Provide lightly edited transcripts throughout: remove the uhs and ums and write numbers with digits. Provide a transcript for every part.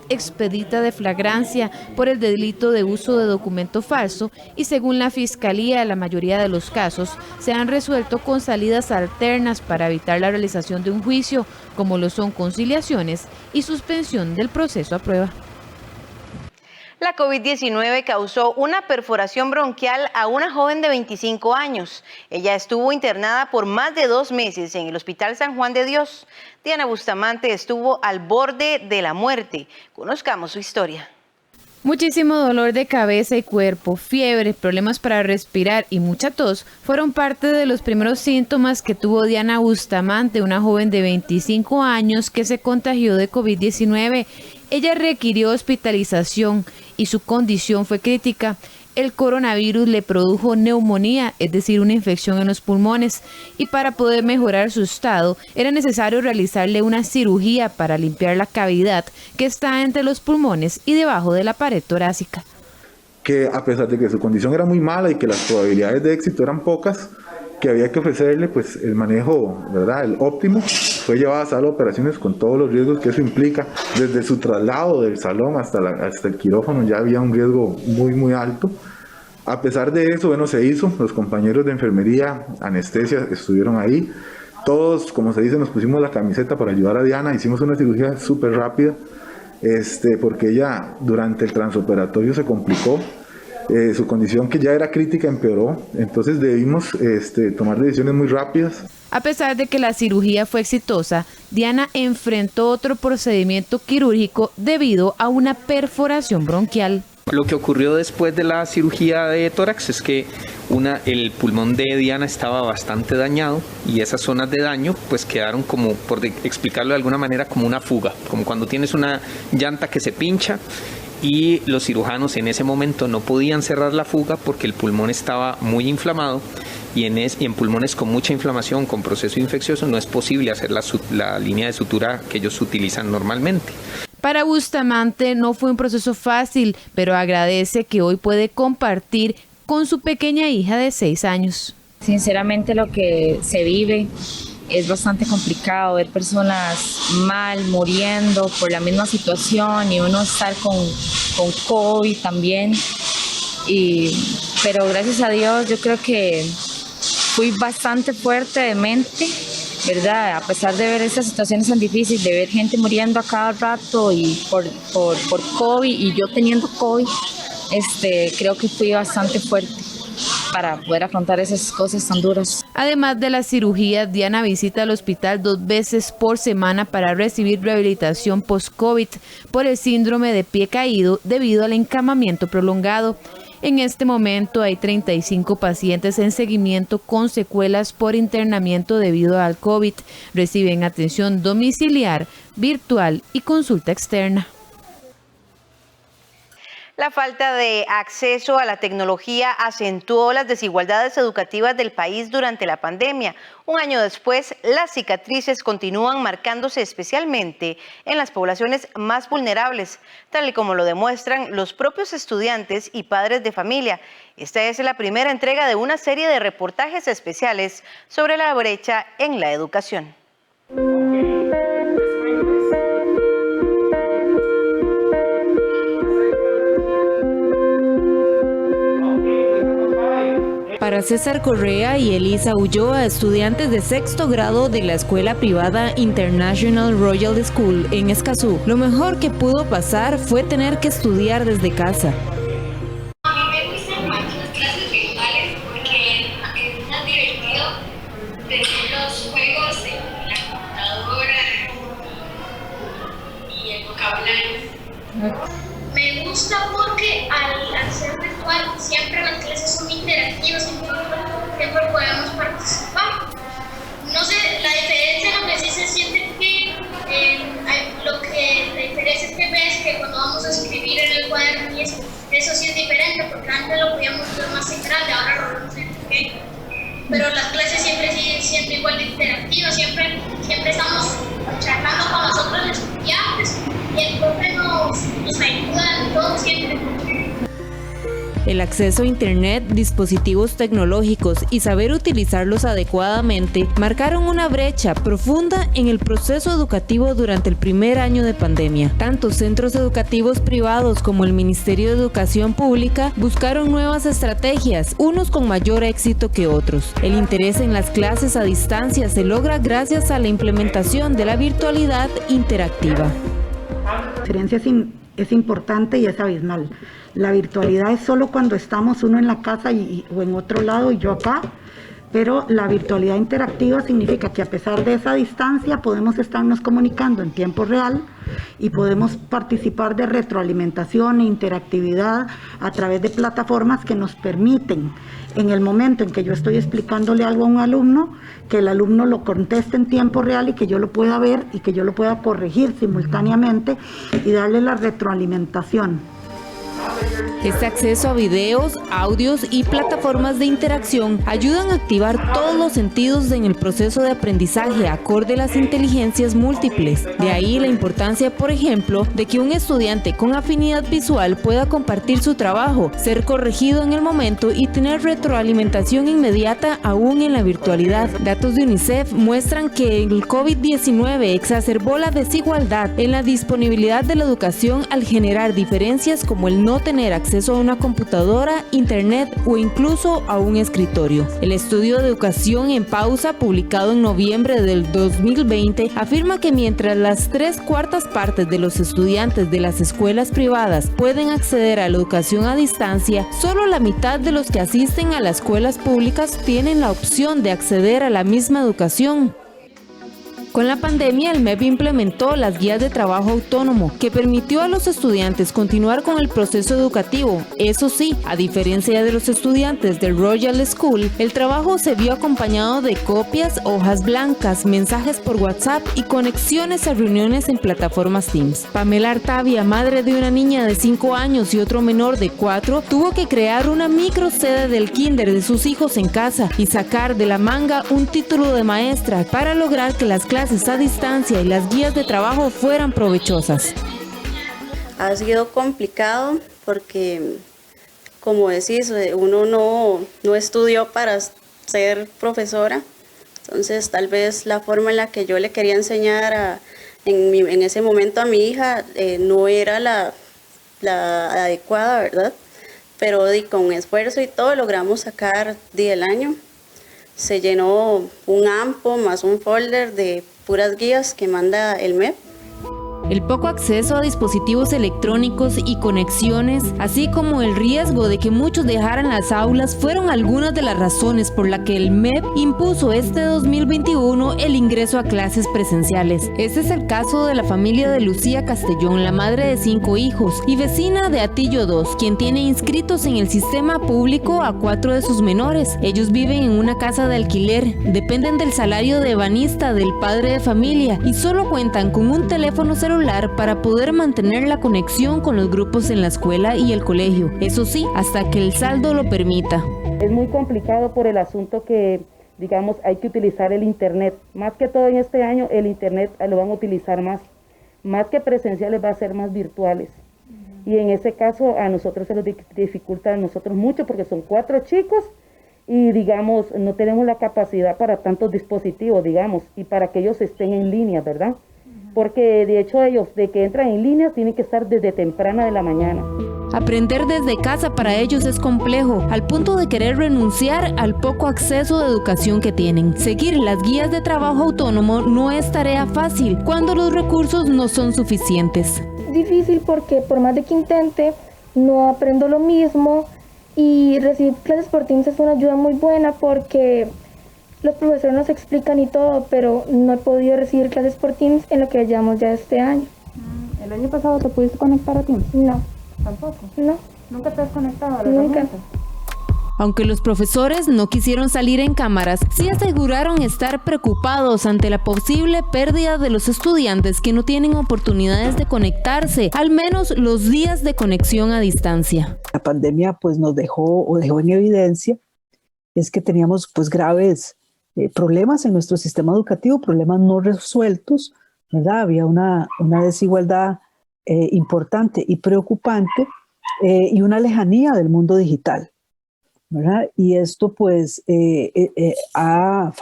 expedita de flagrancia por el delito de uso de documento falso y según la Fiscalía la mayoría de los casos se han resuelto con salidas alternas para evitar la realización de un juicio, como lo son conciliaciones y suspensión del proceso a prueba. La COVID-19 causó una perforación bronquial a una joven de 25 años. Ella estuvo internada por más de 2 meses en el Hospital San Juan de Dios. Diana Bustamante estuvo al borde de la muerte. Conozcamos su historia. Muchísimo dolor de cabeza y cuerpo, fiebre, problemas para respirar y mucha tos fueron parte de los primeros síntomas que tuvo Diana Bustamante, una joven de 25 años que se contagió de COVID-19. Ella requirió hospitalización y su condición fue crítica. El coronavirus le produjo neumonía, es decir, una infección en los pulmones, y para poder mejorar su estado era necesario realizarle una cirugía para limpiar la cavidad que está entre los pulmones y debajo de la pared torácica. Que a pesar de que su condición era muy mala y que las probabilidades de éxito eran pocas, que había que ofrecerle pues el manejo, ¿verdad?, el óptimo. Fue llevada a sala de operaciones con todos los riesgos que eso implica. Desde su traslado del salón hasta el quirófano ya había un riesgo muy alto. A pesar de eso, bueno, se hizo. Los compañeros de enfermería, anestesia, estuvieron ahí. Todos, como se dice, nos pusimos la camiseta para ayudar a Diana. Hicimos una cirugía súper rápida, porque ella durante el transoperatorio se complicó. Su condición, que ya era crítica, empeoró, entonces debimos tomar decisiones muy rápidas. A pesar de que la cirugía fue exitosa, Diana enfrentó otro procedimiento quirúrgico debido a una perforación bronquial. Lo que ocurrió después de la cirugía de tórax es que el pulmón de Diana estaba bastante dañado y esas zonas de daño pues quedaron como, por explicarlo de alguna manera, como una fuga, como cuando tienes una llanta que se pincha. Y los cirujanos en ese momento no podían cerrar la fuga porque el pulmón estaba muy inflamado y en pulmones con mucha inflamación, con proceso infeccioso, no es posible hacer la línea de sutura que ellos utilizan normalmente. Para Bustamante no fue un proceso fácil, pero agradece que hoy puede compartir con su pequeña hija de 6 años. Sinceramente lo que se vive es bastante complicado, ver personas mal, muriendo por la misma situación y uno estar con COVID también. Pero gracias a Dios yo creo que fui bastante fuerte de mente, ¿verdad? A pesar de ver esas situaciones tan difíciles, de ver gente muriendo a cada rato y por COVID y yo teniendo COVID, creo que fui bastante fuerte para poder afrontar esas cosas tan duras. Además de la cirugía, Diana visita el hospital 2 veces por semana para recibir rehabilitación post-COVID por el síndrome de pie caído debido al encamamiento prolongado. En este momento hay 35 pacientes en seguimiento con secuelas por internamiento debido al COVID. Reciben atención domiciliar, virtual y consulta externa. La falta de acceso a la tecnología acentuó las desigualdades educativas del país durante la pandemia. Un año después, las cicatrices continúan marcándose especialmente en las poblaciones más vulnerables, tal y como lo demuestran los propios estudiantes y padres de familia. Esta es la primera entrega de una serie de reportajes especiales sobre la brecha en la educación. Para César Correa y Elisa Ulloa, estudiantes de 6º grado de la escuela privada International Royal School en Escazú, lo mejor que pudo pasar fue tener que estudiar desde casa. A mí me gustan más las clases virtuales porque es más divertido tener los juegos en la computadora y el vocabulario. Me gusta porque al ser virtual siempre las clases son interactivas, siempre podemos participar. No sé, la diferencia lo que sí se siente que la diferencia es que ves que cuando vamos a escribir en el cuaderno y eso sí es diferente porque antes lo podíamos ver más en grande, ahora lo vemos en pequeño. Pero las clases siempre siguen siendo igual de interactivas, siempre estamos charlando con los otros estudiantes y el profe nos ayuda en todo siempre. El acceso a Internet, dispositivos tecnológicos y saber utilizarlos adecuadamente marcaron una brecha profunda en el proceso educativo durante el primer año de pandemia. Tanto centros educativos privados como el Ministerio de Educación Pública buscaron nuevas estrategias, unos con mayor éxito que otros. El interés en las clases a distancia se logra gracias a la implementación de la virtualidad interactiva. La diferencia es importante y es abismal. La virtualidad es solo cuando estamos uno en la casa o en otro lado y yo acá, pero la virtualidad interactiva significa que a pesar de esa distancia podemos estarnos comunicando en tiempo real y podemos participar de retroalimentación e interactividad a través de plataformas que nos permiten, en el momento en que yo estoy explicándole algo a un alumno, que el alumno lo conteste en tiempo real y que yo lo pueda ver y que yo lo pueda corregir simultáneamente y darle la retroalimentación. Este acceso a videos, audios y plataformas de interacción ayudan a activar todos los sentidos en el proceso de aprendizaje acorde a las inteligencias múltiples. De ahí la importancia, por ejemplo, de que un estudiante con afinidad visual pueda compartir su trabajo, ser corregido en el momento y tener retroalimentación inmediata aún en la virtualidad. Datos de UNICEF muestran que el COVID-19 exacerbó la desigualdad en la disponibilidad de la educación al generar diferencias como el no tener acceso a una computadora, internet o incluso a un escritorio. El estudio de Educación en Pausa, publicado en noviembre del 2020, afirma que mientras las 3/4 partes de los estudiantes de las escuelas privadas pueden acceder a la educación a distancia, solo la mitad de los que asisten a las escuelas públicas tienen la opción de acceder a la misma educación. Con la pandemia, el MEP implementó las guías de trabajo autónomo, que permitió a los estudiantes continuar con el proceso educativo. Eso sí, a diferencia de los estudiantes del Royal School, el trabajo se vio acompañado de copias, hojas blancas, mensajes por WhatsApp y conexiones a reuniones en plataformas Teams. Pamela Artavia, madre de una niña de 5 años y otro menor de 4, tuvo que crear una micro sede del kinder de sus hijos en casa y sacar de la manga un título de maestra para lograr que las clases a distancia y las guías de trabajo fueran provechosas. Ha sido complicado porque, como decís, uno no estudió para ser profesora, entonces tal vez la forma en la que yo le quería enseñar en ese momento a mi hija no era la adecuada, ¿verdad? Pero con esfuerzo y todo logramos sacar el año. Se llenó un AMPO más un folder de puras guías que manda el MEP. El poco acceso a dispositivos electrónicos y conexiones, así como el riesgo de que muchos dejaran las aulas, fueron algunas de las razones por las que el MEP impuso este 2021 el ingreso a clases presenciales. Este es el caso de la familia de Lucía Castellón, la madre de 5 hijos y vecina de Atillo 2, quien tiene inscritos en el sistema público a 4 de sus menores. Ellos viven en una casa de alquiler, dependen del salario de ebanista del padre de familia y solo cuentan con un teléfono celular para poder mantener la conexión con los grupos en la escuela y el colegio. Eso sí, hasta que el saldo lo permita. Es muy complicado por el asunto que, digamos, hay que utilizar el internet. Más que todo en este año, el internet lo van a utilizar más que presenciales, va a ser más virtuales. Y en ese caso a nosotros se nos dificulta mucho porque son 4 chicos y, digamos, no tenemos la capacidad para tantos dispositivos, digamos, y para que ellos estén en línea, ¿verdad? Porque de hecho ellos, de que entran en línea, tienen que estar desde temprana de la mañana. Aprender desde casa para ellos es complejo, al punto de querer renunciar al poco acceso de educación que tienen. Seguir las guías de trabajo autónomo no es tarea fácil cuando los recursos no son suficientes. Difícil porque por más de que intente, no aprendo lo mismo y recibir clases por Teams es una ayuda muy buena porque los profesores nos explican y todo, pero no he podido recibir clases por Teams en lo que llevamos ya este año. ¿El año pasado te pudiste conectar a Teams? No. ¿Tampoco? No. ¿Nunca te has conectado a la Nunca. herramienta? Aunque los profesores no quisieron salir en cámaras, sí aseguraron estar preocupados ante la posible pérdida de los estudiantes que no tienen oportunidades de conectarse, al menos los días de conexión a distancia. La pandemia pues nos dejó en evidencia es que teníamos pues graves problemas en nuestro sistema educativo, problemas no resueltos, ¿verdad? Había una desigualdad importante y preocupante y una lejanía del mundo digital, ¿verdad? Y esto pues ha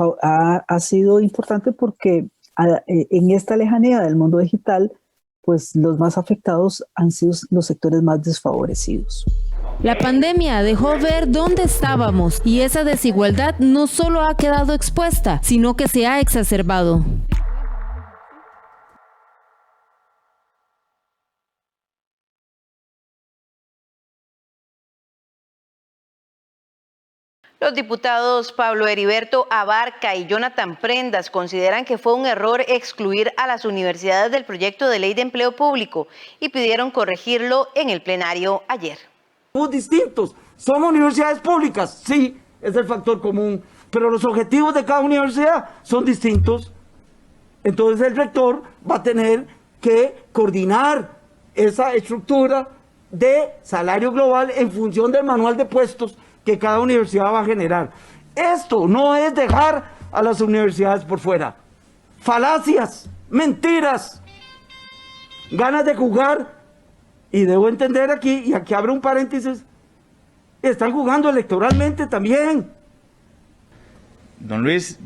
sido importante porque en esta lejanía del mundo digital, pues los más afectados han sido los sectores más desfavorecidos. La pandemia dejó ver dónde estábamos y esa desigualdad no solo ha quedado expuesta, sino que se ha exacerbado. Los diputados Pablo Heriberto Abarca y Jonathan Prendas consideran que fue un error excluir a las universidades del proyecto de ley de empleo público y pidieron corregirlo en el plenario ayer. Somos distintos, somos universidades públicas, sí, es el factor común, pero los objetivos de cada universidad son distintos. Entonces el rector va a tener que coordinar esa estructura de salario global en función del manual de puestos que cada universidad va a generar. Esto no es dejar a las universidades por fuera. Falacias, mentiras, ganas de jugar, y debo entender aquí, y aquí abro un paréntesis, están jugando electoralmente también. Don Luis,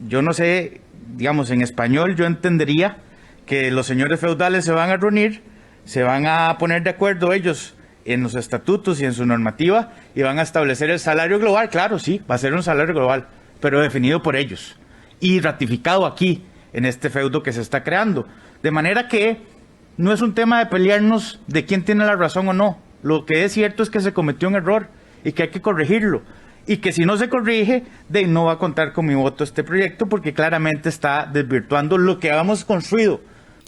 yo no sé, digamos, en español yo entendería que los señores feudales se van a reunir, se van a poner de acuerdo ellos en los estatutos y en su normativa y van a establecer el salario global. Claro, sí, va a ser un salario global, pero definido por ellos y ratificado aquí en este feudo que se está creando. De manera que no es un tema de pelearnos de quién tiene la razón o no. Lo que es cierto es que se cometió un error y que hay que corregirlo. Y que si no se corrige, no va a contar con mi voto este proyecto porque claramente está desvirtuando lo que habíamos construido.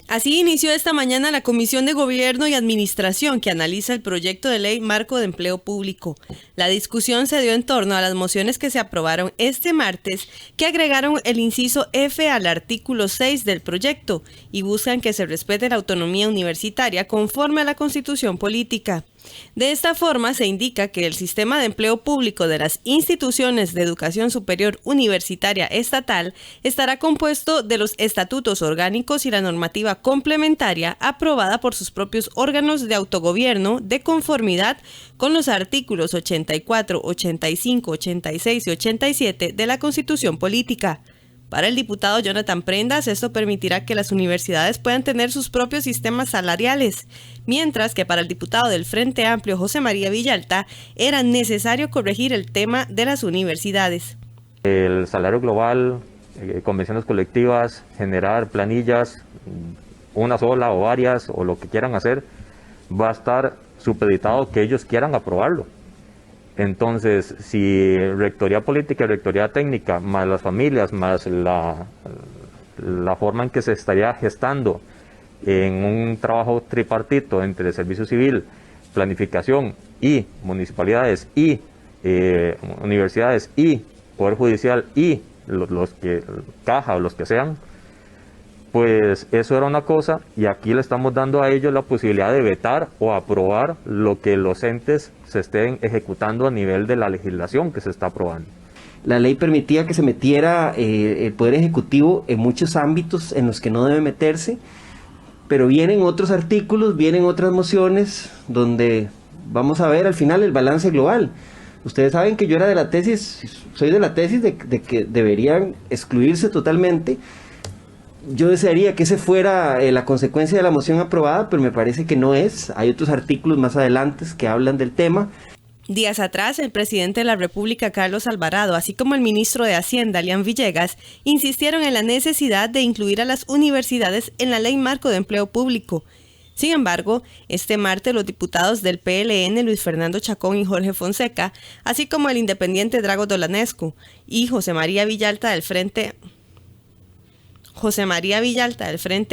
Así inició esta mañana la Comisión de Gobierno y Administración que analiza el proyecto de ley marco de empleo público. La discusión se dio en torno a las mociones que se aprobaron este martes que agregaron el inciso F al artículo 6 del proyecto y buscan que se respete la autonomía universitaria conforme a la Constitución política. De esta forma se indica que el sistema de empleo público de las instituciones de educación superior universitaria estatal estará compuesto de los estatutos orgánicos y la normativa complementaria aprobada por sus propios órganos de autogobierno de conformidad con los artículos 84, 85, 86 y 87 de la Constitución política. Para el diputado Jonathan Prendas, esto permitirá que las universidades puedan tener sus propios sistemas salariales, mientras que para el diputado del Frente Amplio, José María Villalta, era necesario corregir el tema de las universidades. El salario global, convenciones colectivas, generar planillas, una sola o varias, o lo que quieran hacer, va a estar supeditado que ellos quieran aprobarlo. Entonces, si rectoría política y rectoría técnica, más las familias, más la forma en que se estaría gestando en un trabajo tripartito entre servicio civil, planificación y municipalidades y universidades y poder judicial y los que caja o los que sean, pues eso era una cosa y aquí le estamos dando a ellos la posibilidad de vetar o aprobar lo que los entes se estén ejecutando a nivel de la legislación que se está aprobando. La ley permitía que se metiera el Poder Ejecutivo en muchos ámbitos en los que no debe meterse, pero vienen otros artículos, vienen otras mociones donde vamos a ver al final el balance global. Ustedes saben que yo era de la tesis, soy de la tesis de que deberían excluirse totalmente. Yo desearía que ese fuera la consecuencia de la moción aprobada, pero me parece que no es. Hay otros artículos más adelante que hablan del tema. Días atrás, el presidente de la República, Carlos Alvarado, así como el ministro de Hacienda, Lian Villegas, insistieron en la necesidad de incluir a las universidades en la Ley Marco de Empleo Público. Sin embargo, este martes los diputados del PLN, Luis Fernando Chacón y Jorge Fonseca, así como el independiente Drago Dolanescu y José María Villalta del Frente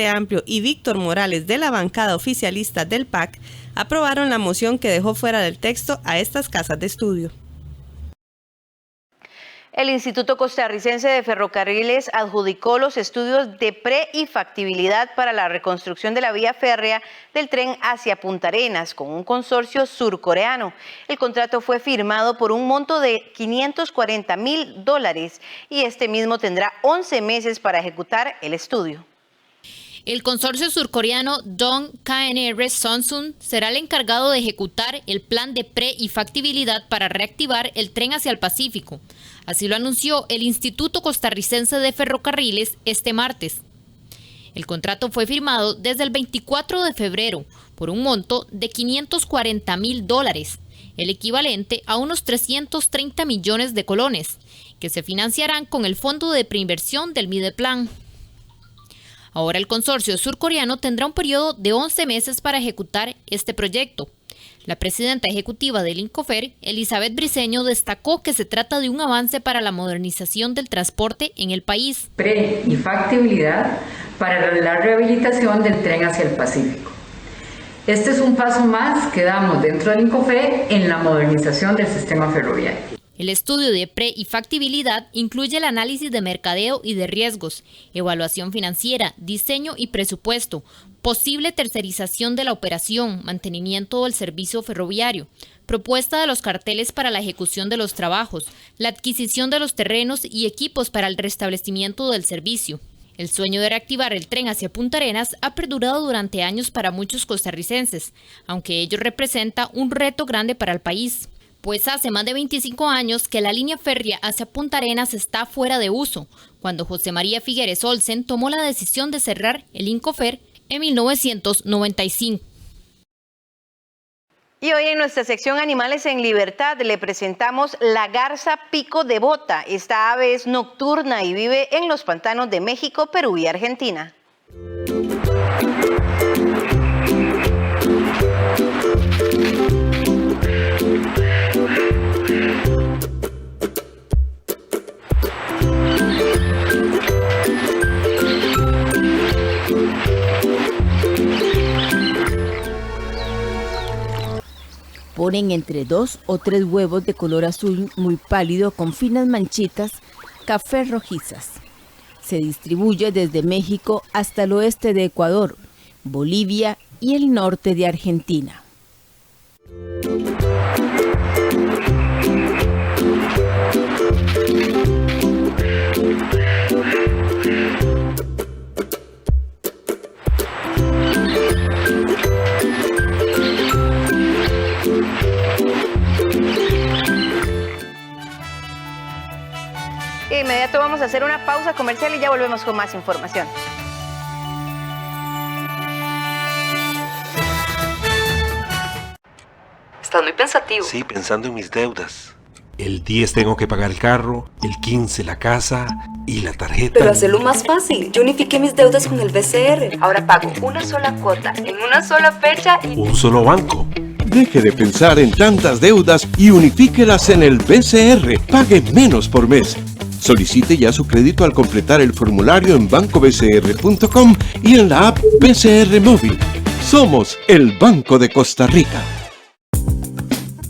Amplio y Víctor Morales de la bancada oficialista del PAC aprobaron la moción que dejó fuera del texto a estas casas de estudio. El Instituto Costarricense de Ferrocarriles adjudicó los estudios de pre y factibilidad para la reconstrucción de la vía férrea del tren hacia Punta Arenas con un consorcio surcoreano. El contrato fue firmado por un monto de $540,000 y este mismo tendrá 11 meses para ejecutar el estudio. El consorcio surcoreano Dong KNR Samsung será el encargado de ejecutar el plan de pre y factibilidad para reactivar el tren hacia el Pacífico. Así lo anunció el Instituto Costarricense de Ferrocarriles este martes. El contrato fue firmado desde el 24 de febrero por un monto de $540,000, el equivalente a unos 330 millones de colones, que se financiarán con el Fondo de Preinversión del Mideplan. Ahora el consorcio surcoreano tendrá un periodo de 11 meses para ejecutar este proyecto. La presidenta ejecutiva del INCOFER, Elizabeth Briceño, destacó que se trata de un avance para la modernización del transporte en el país. Pre y factibilidad para la rehabilitación del tren hacia el Pacífico. Este es un paso más que damos dentro del INCOFER en la modernización del sistema ferroviario. El estudio de pre y factibilidad incluye el análisis de mercadeo y de riesgos, evaluación financiera, diseño y presupuesto, posible tercerización de la operación, mantenimiento del servicio ferroviario, propuesta de los carteles para la ejecución de los trabajos, la adquisición de los terrenos y equipos para el restablecimiento del servicio. El sueño de reactivar el tren hacia Punta Arenas ha perdurado durante años para muchos costarricenses, aunque ello representa un reto grande para el país. Pues hace más de 25 años que la línea férrea hacia Punta Arenas está fuera de uso, cuando José María Figueres Olsen tomó la decisión de cerrar el INCOFER en 1995. Y hoy en nuestra sección Animales en Libertad le presentamos la garza pico de bota. Esta ave es nocturna y vive en los pantanos de México, Perú y Argentina. Ponen entre 2 o 3 huevos de color azul muy pálido con finas manchitas café rojizas. Se distribuye desde México hasta el oeste de Ecuador, Bolivia y el norte de Argentina. De inmediato vamos a hacer una pausa comercial y ya volvemos con más información. Estás muy pensativo. Sí, pensando en mis deudas. El 10 tengo que pagar el carro, el 15 la casa y la tarjeta. Pero hacerlo más fácil. Yo unifiqué mis deudas con el BCR. Ahora pago una sola cuota en una sola fecha y... Un solo banco. Deje de pensar en tantas deudas y unifíquelas en el BCR. Pague menos por mes. Solicite ya su crédito al completar el formulario en bancobcr.com y en la app BCR Móvil. Somos el Banco de Costa Rica.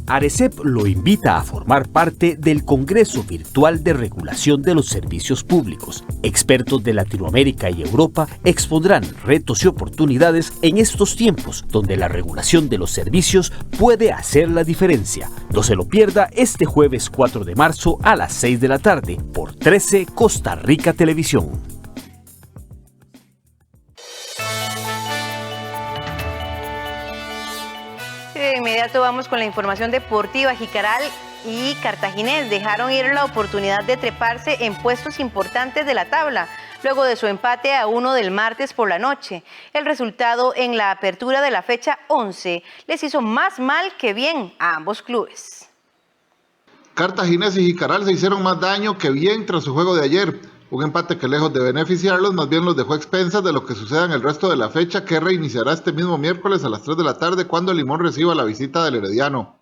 ARECEP lo invita a formar parte del Congreso Virtual de Regulación de los Servicios Públicos. Expertos de Latinoamérica y Europa expondrán retos y oportunidades en estos tiempos donde la regulación de los servicios puede hacer la diferencia. No se lo pierda este jueves 4 de marzo a las 6 de la tarde por 13 Costa Rica Televisión. De inmediato vamos con la información deportiva. Jicaral y Cartaginés dejaron ir la oportunidad de treparse en puestos importantes de la tabla, luego de su empate a 1 del martes por la noche. El resultado en la apertura de la fecha 11 les hizo más mal que bien a ambos clubes. Cartaginés y Jicaral se hicieron más daño que bien tras su juego de ayer. Un empate que lejos de beneficiarlos, más bien los dejó a expensas de lo que suceda en el resto de la fecha, que reiniciará este mismo miércoles a las 3 de la tarde cuando Limón reciba la visita del Herediano.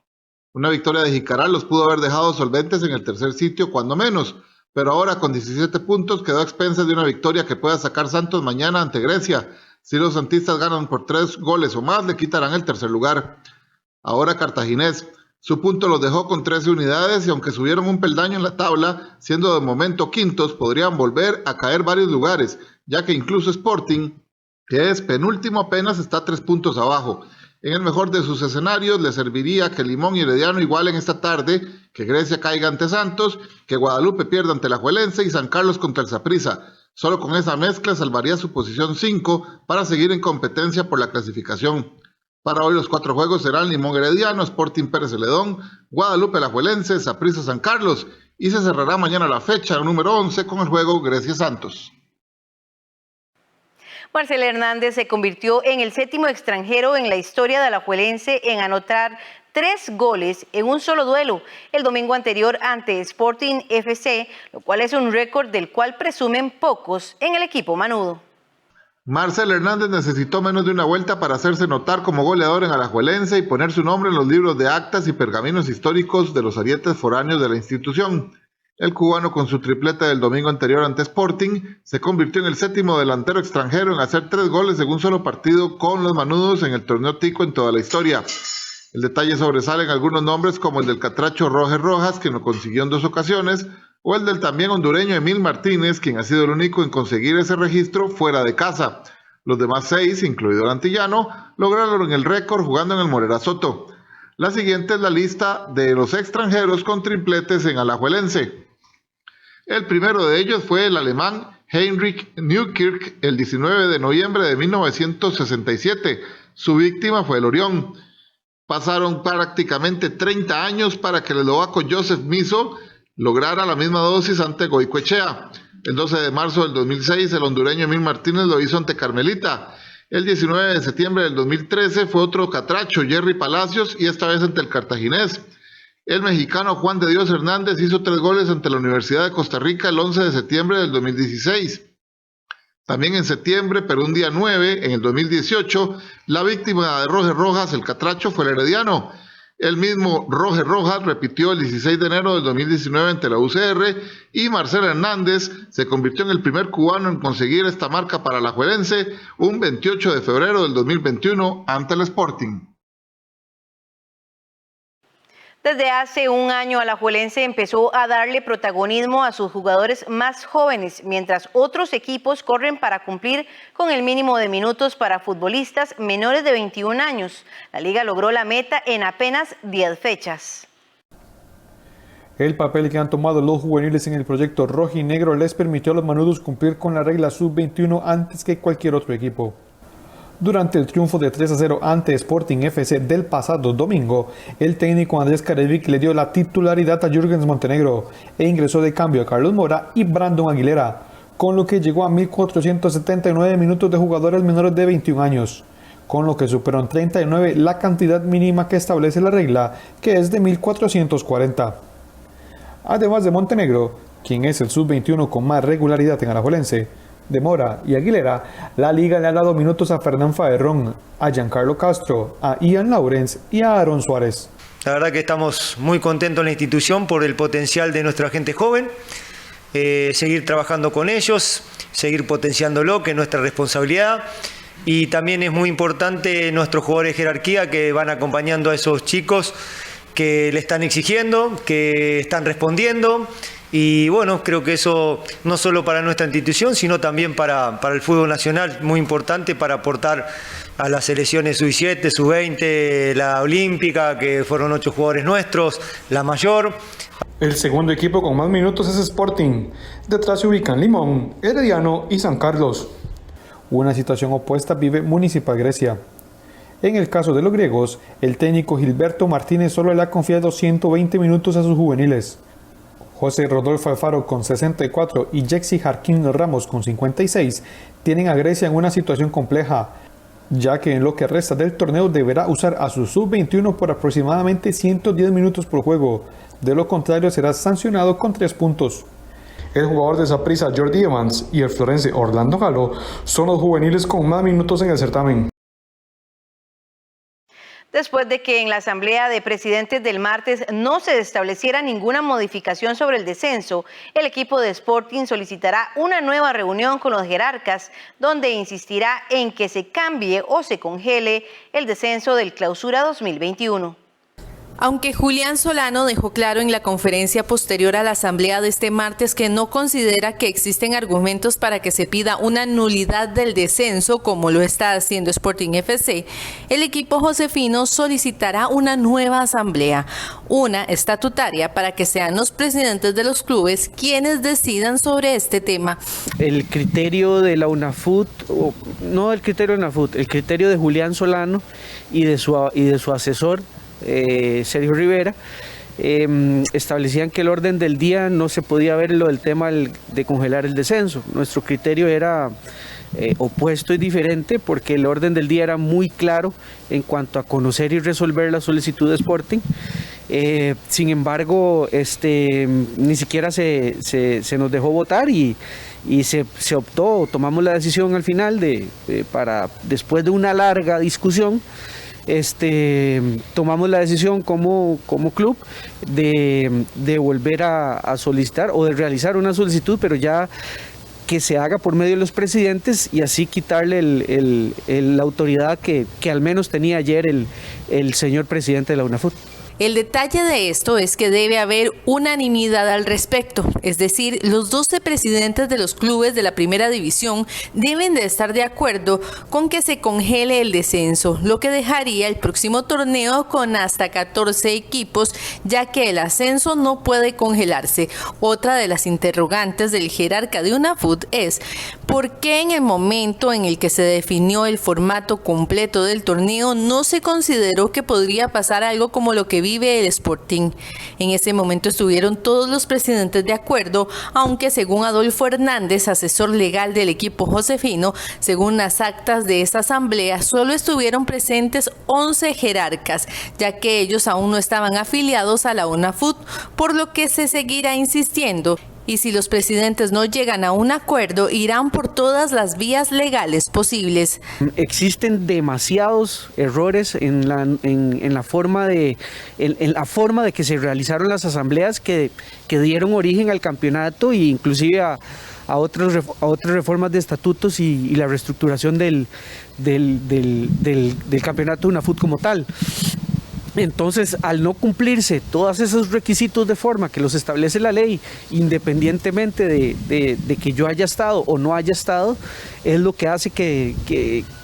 Una victoria de Jicaral los pudo haber dejado solventes en el tercer sitio, cuando menos, pero ahora con 17 puntos quedó a expensas de una victoria que pueda sacar Santos mañana ante Grecia. Si los santistas ganan por 3 goles o más, le quitarán el tercer lugar. Ahora Cartaginés. Su punto los dejó con 13 unidades y aunque subieron un peldaño en la tabla, siendo de momento quintos, podrían volver a caer varios lugares, ya que incluso Sporting, que es penúltimo, apenas está a 3 puntos abajo. En el mejor de sus escenarios, le serviría que Limón y Herediano igualen esta tarde, que Grecia caiga ante Santos, que Guadalupe pierda ante la Juelense y San Carlos contra el Saprissa. Solo con esa mezcla salvaría su posición 5 para seguir en competencia por la clasificación. Para hoy los 4 juegos serán Limón Herediano, Sporting Pérez Celedón, Guadalupe Alajuelense, Saprissa San Carlos, y se cerrará mañana la fecha número 11 con el juego Grecia Santos. Marcel Hernández se convirtió en el 7º extranjero en la historia de Alajuelense en anotar 3 goles en un solo duelo el domingo anterior ante Sporting FC, lo cual es un récord del cual presumen pocos en el equipo manudo. Marcel Hernández necesitó menos de una vuelta para hacerse notar como goleador en Alajuelense y poner su nombre en los libros de actas y pergaminos históricos de los arietes foráneos de la institución. El cubano, con su triplete del domingo anterior ante Sporting, se convirtió en el 7º delantero extranjero en hacer 3 goles en un solo partido con los manudos en el torneo tico en toda la historia. El detalle sobresalen algunos nombres como el del catracho Roger Rojas, quien lo consiguió en 2 ocasiones, o el del también hondureño Emil Martínez, quien ha sido el único en conseguir ese registro fuera de casa. Los demás 6, incluido el antillano, lograron el récord jugando en el Morera Soto. La siguiente es la lista de los extranjeros con tripletes en Alajuelense. El primero de ellos fue el alemán Heinrich Neukirch el 19 de noviembre de 1967. Su víctima fue el Orión. Pasaron prácticamente 30 años para que el eslovaco Josef Miso lograra la misma dosis ante Goicoechea. El 12 de marzo del 2006 el hondureño Emil Martínez lo hizo ante Carmelita. El 19 de septiembre del 2013 fue otro catracho, Jerry Palacios, y esta vez ante el cartaginés. El mexicano Juan de Dios Hernández hizo 3 goles ante la Universidad de Costa Rica el 11 de septiembre del 2016. También en septiembre, pero un día 9, en el 2018, la víctima de Roger Rojas, el catracho, fue el herediano. El mismo Roger Rojas repitió el 16 de enero del 2019 ante la UCR y Marcel Hernández se convirtió en el primer cubano en conseguir esta marca para Alajuelense un 28 de febrero del 2021 ante el Sporting. Desde hace un año, Alajuelense empezó a darle protagonismo a sus jugadores más jóvenes, mientras otros equipos corren para cumplir con el mínimo de minutos para futbolistas menores de 21 años. La liga logró la meta en apenas 10 fechas. El papel que han tomado los juveniles en el proyecto rojinegro les permitió a los manudos cumplir con la regla sub-21 antes que cualquier otro equipo. Durante el triunfo de 3-0 ante Sporting FC del pasado domingo, el técnico Andrés Carevic le dio la titularidad a Jürgens Montenegro e ingresó de cambio a Carlos Mora y Brandon Aguilera, con lo que llegó a 1.479 minutos de jugadores menores de 21 años, con lo que superó en 39 la cantidad mínima que establece la regla, que es de 1.440. Además de Montenegro, quien es el sub-21 con más regularidad en Alajuelense, de Mora y Aguilera, la liga le ha dado minutos a Fernán Faerrón, a Giancarlo Castro, a Ian Lawrence y a Aaron Suárez. La verdad que estamos muy contentos en la institución por el potencial de nuestra gente joven, seguir trabajando con ellos, seguir potenciándolo, que es nuestra responsabilidad, y también es muy importante nuestros jugadores de jerarquía que van acompañando a esos chicos que le están exigiendo, que están respondiendo. Y bueno, creo que eso no solo para nuestra institución, sino también para el fútbol nacional, muy importante para aportar a las selecciones sub-17, sub-20, la olímpica, que fueron 8 jugadores nuestros, la mayor. El segundo equipo con más minutos es Sporting. Detrás se ubican Limón, Herediano y San Carlos. Una situación opuesta vive Municipal Grecia. En el caso de los griegos, el técnico Gilberto Martínez solo le ha confiado 120 minutos a sus juveniles. José Rodolfo Alfaro con 64 y Jexy Jarquín Ramos con 56 tienen a Grecia en una situación compleja, ya que en lo que resta del torneo deberá usar a su sub-21 por aproximadamente 110 minutos por juego. De lo contrario será sancionado con 3 puntos. El jugador de Saprissa Jordi Evans y el florense Orlando Galo son los juveniles con más minutos en el certamen. Después de que en la asamblea de presidentes del martes no se estableciera ninguna modificación sobre el descenso, el equipo de Sporting solicitará una nueva reunión con los jerarcas, donde insistirá en que se cambie o se congele el descenso del Clausura 2021. Aunque Julián Solano dejó claro en la conferencia posterior a la asamblea de este martes que no considera que existen argumentos para que se pida una nulidad del descenso como lo está haciendo Sporting FC, el equipo josefino solicitará una nueva asamblea, una estatutaria, para que sean los presidentes de los clubes quienes decidan sobre este tema. El criterio de la UNAFUT, no el criterio de la UNAFUT, el criterio de Julián Solano y de su asesor, Sergio Rivera, establecían que el orden del día no se podía ver lo del tema de congelar el descenso. Nuestro criterio era opuesto y diferente, porque el orden del día era muy claro en cuanto a conocer y resolver la solicitud de Sporting. Sin embargo, ni siquiera se nos dejó votar y se optó, tomamos la decisión al final para después de una larga discusión, tomamos la decisión como club de volver a solicitar o de realizar una solicitud, pero ya que se haga por medio de los presidentes y así quitarle la autoridad que al menos tenía ayer el señor presidente de la UNAFUT. El detalle de esto es que debe haber unanimidad al respecto, es decir, los 12 presidentes de los clubes de la primera división deben de estar de acuerdo con que se congele el descenso, lo que dejaría el próximo torneo con hasta 14 equipos, ya que el ascenso no puede congelarse. Otra de las interrogantes del jerarca de UNAFUT es ¿por qué en el momento en el que se definió el formato completo del torneo no se consideró que podría pasar algo como lo que vive el Sporting? En ese momento estuvieron todos los presidentes de acuerdo, aunque según Adolfo Hernández, asesor legal del equipo josefino, según las actas de esa asamblea, solo estuvieron presentes 11 jerarcas, ya que ellos aún no estaban afiliados a la UNAFUT, por lo que se seguirá insistiendo. Y si los presidentes no llegan a un acuerdo, irán por todas las vías legales posibles. Existen demasiados errores en la forma de que se realizaron las asambleas que dieron origen al campeonato e inclusive a otras reformas de estatutos y la reestructuración del campeonato de UNAFUT como tal. Entonces, al no cumplirse todos esos requisitos de forma que los establece la ley, independientemente de que yo haya estado o no haya estado, es lo que hace que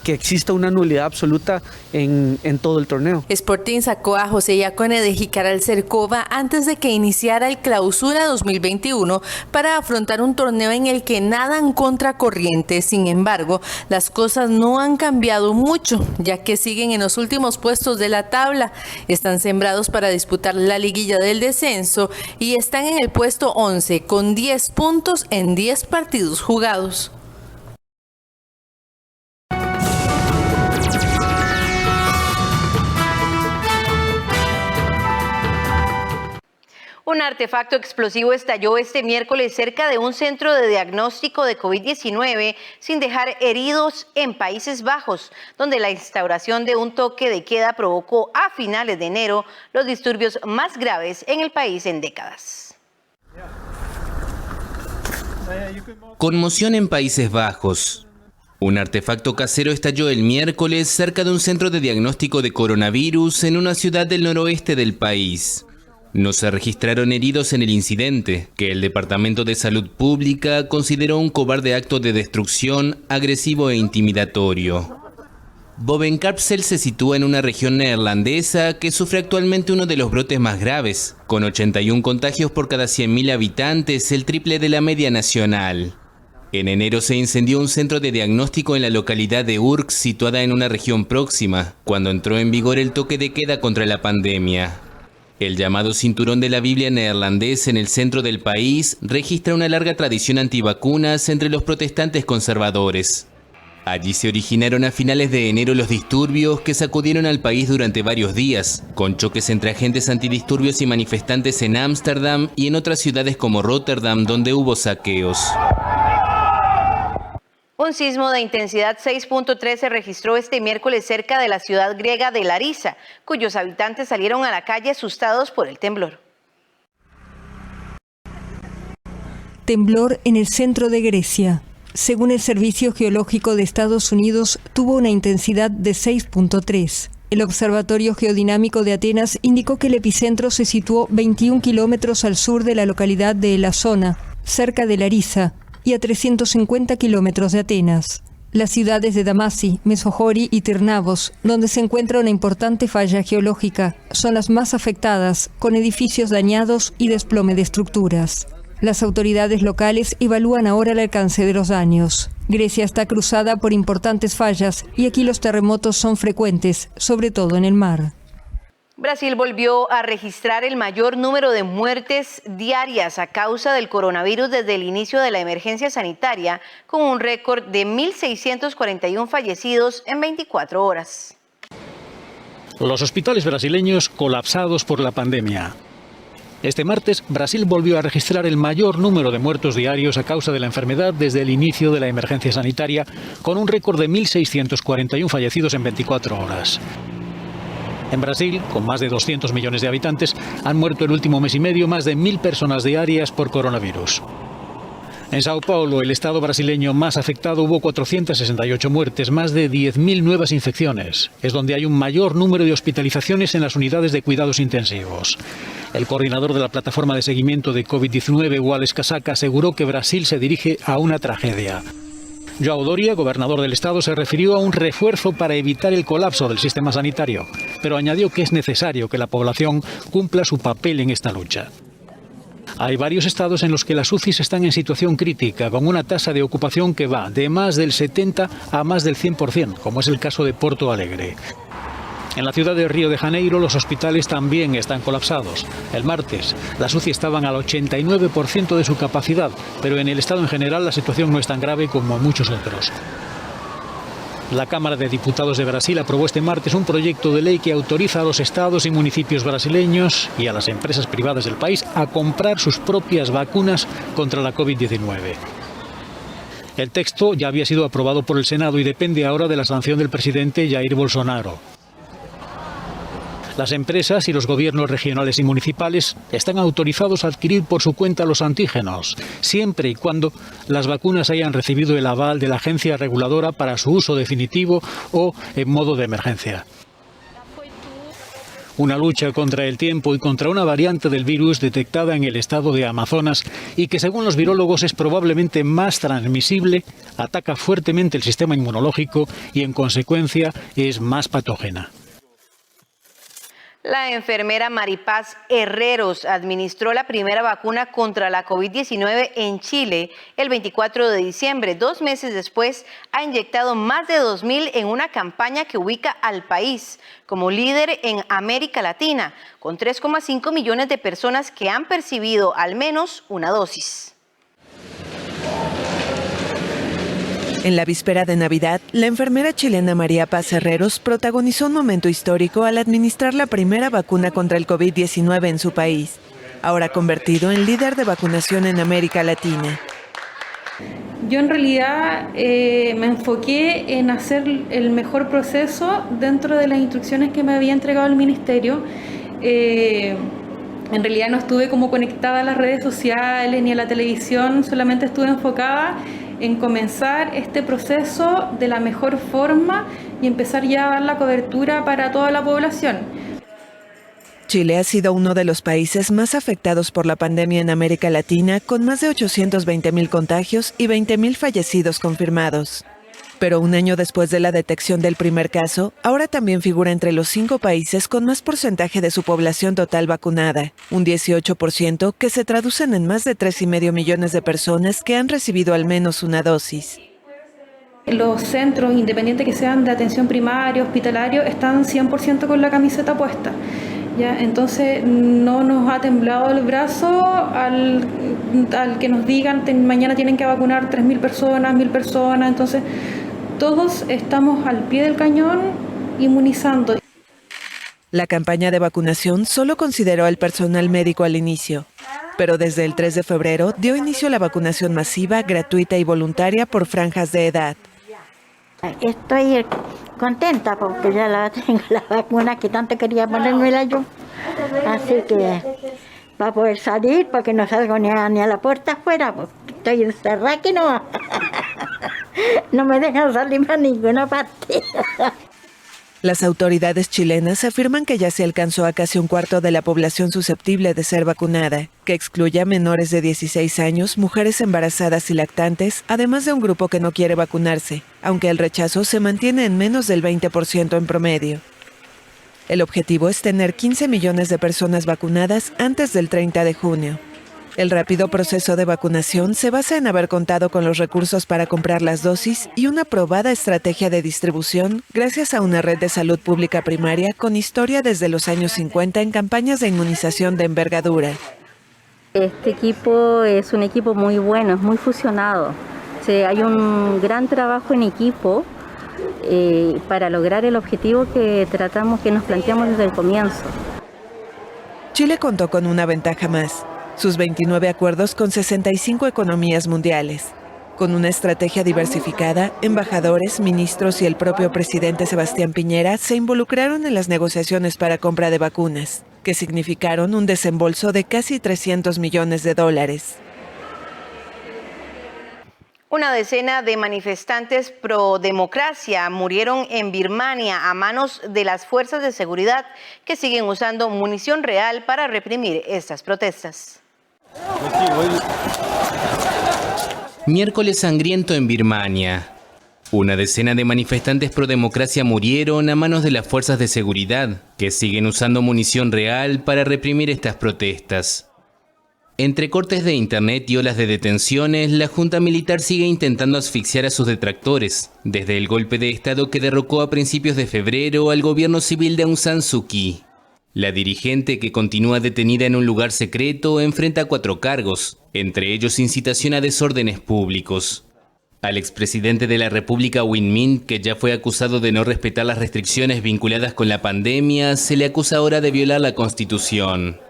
exista una nulidad absoluta en todo el torneo. Sporting sacó a José Yacone de Jicaral Cercova antes de que iniciara el Clausura 2021 para afrontar un torneo en el que nadan contra corriente. Sin embargo, las cosas no han cambiado mucho, ya que siguen en los últimos puestos de la tabla. Están sembrados para disputar la liguilla del descenso y están en el puesto 11 con 10 puntos en 10 partidos jugados. Un artefacto explosivo estalló este miércoles cerca de un centro de diagnóstico de COVID-19 sin dejar heridos en Países Bajos, donde la instauración de un toque de queda provocó a finales de enero los disturbios más graves en el país en décadas. Conmoción en Países Bajos. Un artefacto casero estalló el miércoles cerca de un centro de diagnóstico de coronavirus en una ciudad del noroeste del país. No se registraron heridos en el incidente, que el Departamento de Salud Pública consideró un cobarde acto de destrucción, agresivo e intimidatorio. Bovenkapsel se sitúa en una región neerlandesa que sufre actualmente uno de los brotes más graves, con 81 contagios por cada 100.000 habitantes, el triple de la media nacional. En enero se incendió un centro de diagnóstico en la localidad de Urk, situada en una región próxima, cuando entró en vigor el toque de queda contra la pandemia. El llamado Cinturón de la Biblia neerlandés en el centro del país registra una larga tradición antivacunas entre los protestantes conservadores. Allí se originaron a finales de enero los disturbios que sacudieron al país durante varios días, con choques entre agentes antidisturbios y manifestantes en Ámsterdam y en otras ciudades como Rotterdam, donde hubo saqueos. Un sismo de intensidad 6.3 se registró este miércoles cerca de la ciudad griega de Larisa, cuyos habitantes salieron a la calle asustados por el temblor. Temblor en el centro de Grecia. Según el Servicio Geológico de Estados Unidos, tuvo una intensidad de 6.3. El Observatorio Geodinámico de Atenas indicó que el epicentro se situó 21 kilómetros al sur de la localidad de Elazona, cerca de Larisa, y a 350 kilómetros de Atenas. Las ciudades de Damasi, Mesohori y Tirnavos, donde se encuentra una importante falla geológica, son las más afectadas, con edificios dañados y desplome de estructuras. Las autoridades locales evalúan ahora el alcance de los daños. Grecia está cruzada por importantes fallas y aquí los terremotos son frecuentes, sobre todo en el mar. Brasil volvió a registrar el mayor número de muertes diarias a causa del coronavirus desde el inicio de la emergencia sanitaria, con un récord de 1.641 fallecidos en 24 horas. Los hospitales brasileños colapsados por la pandemia. Este martes, Brasil volvió a registrar el mayor número de muertos diarios a causa de la enfermedad desde el inicio de la emergencia sanitaria, con un récord de 1.641 fallecidos en 24 horas. En Brasil, con más de 200 millones de habitantes, han muerto el último mes y medio más de 1.000 personas diarias por coronavirus. En Sao Paulo, el estado brasileño más afectado, hubo 468 muertes, más de 10.000 nuevas infecciones. Es donde hay un mayor número de hospitalizaciones en las unidades de cuidados intensivos. El coordinador de la plataforma de seguimiento de COVID-19, Wallace Casaca, aseguró que Brasil se dirige a una tragedia. João Doria, gobernador del estado, se refirió a un refuerzo para evitar el colapso del sistema sanitario, pero añadió que es necesario que la población cumpla su papel en esta lucha. Hay varios estados en los que las UCIs están en situación crítica, con una tasa de ocupación que va de más del 70% a más del 100%, como es el caso de Porto Alegre. En la ciudad de Río de Janeiro, los hospitales también están colapsados. El martes, las UCI estaban al 89% de su capacidad, pero en el estado en general la situación no es tan grave como en muchos otros. La Cámara de Diputados de Brasil aprobó este martes un proyecto de ley que autoriza a los estados y municipios brasileños y a las empresas privadas del país a comprar sus propias vacunas contra la COVID-19. El texto ya había sido aprobado por el Senado y depende ahora de la sanción del presidente Jair Bolsonaro. Las empresas y los gobiernos regionales y municipales están autorizados a adquirir por su cuenta los antígenos, siempre y cuando las vacunas hayan recibido el aval de la agencia reguladora para su uso definitivo o en modo de emergencia. Una lucha contra el tiempo y contra una variante del virus detectada en el estado de Amazonas y que, según los virólogos, es probablemente más transmisible, ataca fuertemente el sistema inmunológico y, en consecuencia, es más patógena. La enfermera Maripaz Herreros administró la primera vacuna contra la COVID-19 en Chile el 24 de diciembre. 2 meses después, ha inyectado más de 2.000 en una campaña que ubica al país como líder en América Latina, con 3,5 millones de personas que han percibido al menos una dosis. En la víspera de Navidad, la enfermera chilena María Paz Herreros protagonizó un momento histórico al administrar la primera vacuna contra el COVID-19 en su país, ahora convertido en líder de vacunación en América Latina. Yo en realidad me enfoqué en hacer el mejor proceso dentro de las instrucciones que me había entregado el ministerio. En realidad no estuve como conectada a las redes sociales ni a la televisión, solamente estuve enfocada en comenzar este proceso de la mejor forma y empezar ya a dar la cobertura para toda la población. Chile ha sido uno de los países más afectados por la pandemia en América Latina, con más de 820.000 contagios y 20.000 fallecidos confirmados. Pero un año después de la detección del primer caso, ahora también figura entre los 5 países con más porcentaje de su población total vacunada, un 18% que se traducen en más de 3,5 millones de personas que han recibido al menos una dosis. Los centros, independientes que sean de atención primaria, hospitalario, están 100% con la camiseta puesta. ¿Ya? Entonces no nos ha temblado el brazo al que nos digan mañana tienen que vacunar 3.000 personas, 1.000 personas, entonces todos estamos al pie del cañón inmunizando. La campaña de vacunación solo consideró al personal médico al inicio, pero desde el 3 de febrero dio inicio a la vacunación masiva, gratuita y voluntaria por franjas de edad. Estoy contenta porque ya tengo la vacuna que tanto quería ponérmela yo. Así que va a poder salir porque no salgo ni a la puerta afuera, porque estoy encerrada que no me dejan salir a ninguna parte. Las autoridades chilenas afirman que ya se alcanzó a casi un cuarto de la población susceptible de ser vacunada, que excluye a menores de 16 años, mujeres embarazadas y lactantes, además de un grupo que no quiere vacunarse, aunque el rechazo se mantiene en menos del 20% en promedio. El objetivo es tener 15 millones de personas vacunadas antes del 30 de junio. El rápido proceso de vacunación se basa en haber contado con los recursos para comprar las dosis y una probada estrategia de distribución gracias a una red de salud pública primaria con historia desde los años 50 en campañas de inmunización de envergadura. Este equipo es un equipo muy bueno, es muy fusionado. Hay un gran trabajo en equipo para lograr el objetivo que nos planteamos desde el comienzo. Chile contó con una ventaja más. Sus 29 acuerdos con 65 economías mundiales. Con una estrategia diversificada, embajadores, ministros y el propio presidente Sebastián Piñera se involucraron en las negociaciones para compra de vacunas, que significaron un desembolso de casi $300 millones. Una decena de manifestantes pro democracia murieron en Birmania a manos de las fuerzas de seguridad que siguen usando munición real para reprimir estas protestas. Miércoles sangriento en Birmania. Una decena de manifestantes pro democracia murieron a manos de las fuerzas de seguridad, que siguen usando munición real para reprimir estas protestas. Entre cortes de internet y olas de detenciones, la junta militar sigue intentando asfixiar a sus detractores, desde el golpe de estado que derrocó a principios de febrero al gobierno civil de Aung San Suu Kyi. La dirigente, que continúa detenida en un lugar secreto, enfrenta 4 cargos, entre ellos incitación a desórdenes públicos. Al expresidente de la República Win Myint, que ya fue acusado de no respetar las restricciones vinculadas con la pandemia, se le acusa ahora de violar la Constitución.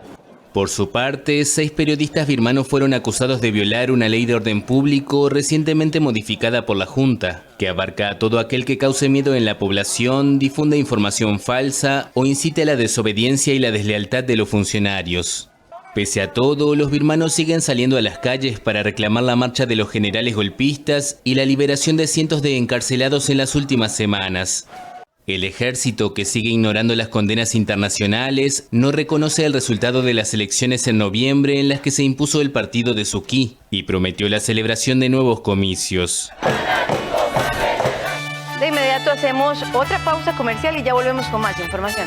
Por su parte, 6 periodistas birmanos fueron acusados de violar una ley de orden público recientemente modificada por la Junta, que abarca a todo aquel que cause miedo en la población, difunda información falsa o incite a la desobediencia y la deslealtad de los funcionarios. Pese a todo, los birmanos siguen saliendo a las calles para reclamar la marcha de los generales golpistas y la liberación de cientos de encarcelados en las últimas semanas. El ejército, que sigue ignorando las condenas internacionales, no reconoce el resultado de las elecciones en noviembre en las que se impuso el partido de Suu Kyi y prometió la celebración de nuevos comicios. De inmediato hacemos otra pausa comercial y ya volvemos con más información.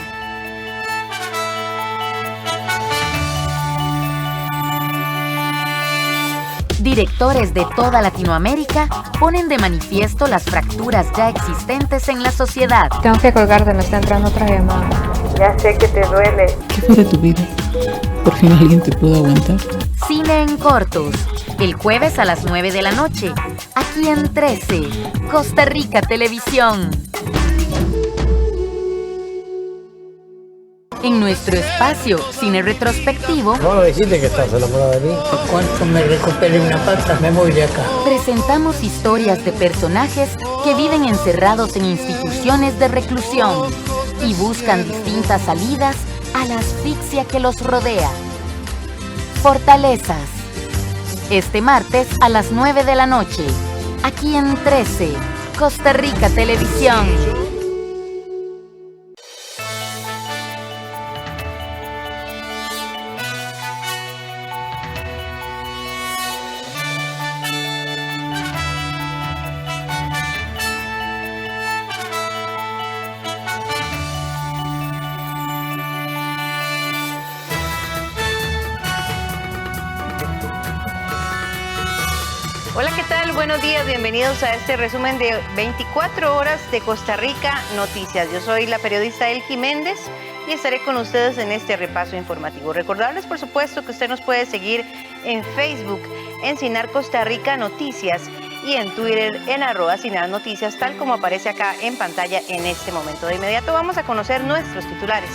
Directores de toda Latinoamérica ponen de manifiesto las fracturas ya existentes en la sociedad. Tengo que colgarte, me está entrando otra llamada. Ya sé que te duele. ¿Qué fue de tu vida? ¿Por fin alguien te pudo aguantar? Cine en cortos, el jueves a las 9 de la noche, aquí en 13, Costa Rica Televisión. En nuestro espacio Cine Retrospectivo, no decirle que estás enamorada de mí. Cuando me recupere una pata, me voy de acá. Presentamos historias de personajes que viven encerrados en instituciones de reclusión y buscan distintas salidas a la asfixia que los rodea. Fortalezas. Este martes a las 9 de la noche, aquí en 13, Costa Rica Televisión. Hola, ¿qué tal? Buenos días, bienvenidos a este resumen de 24 horas de Costa Rica Noticias. Yo soy la periodista Elki Méndez y estaré con ustedes en este repaso informativo. Recordarles, por supuesto, que usted nos puede seguir en Facebook, en Cinar Costa Rica Noticias y en Twitter en @Cinar Noticias, tal como aparece acá en pantalla en este momento. De inmediato vamos a conocer nuestros titulares.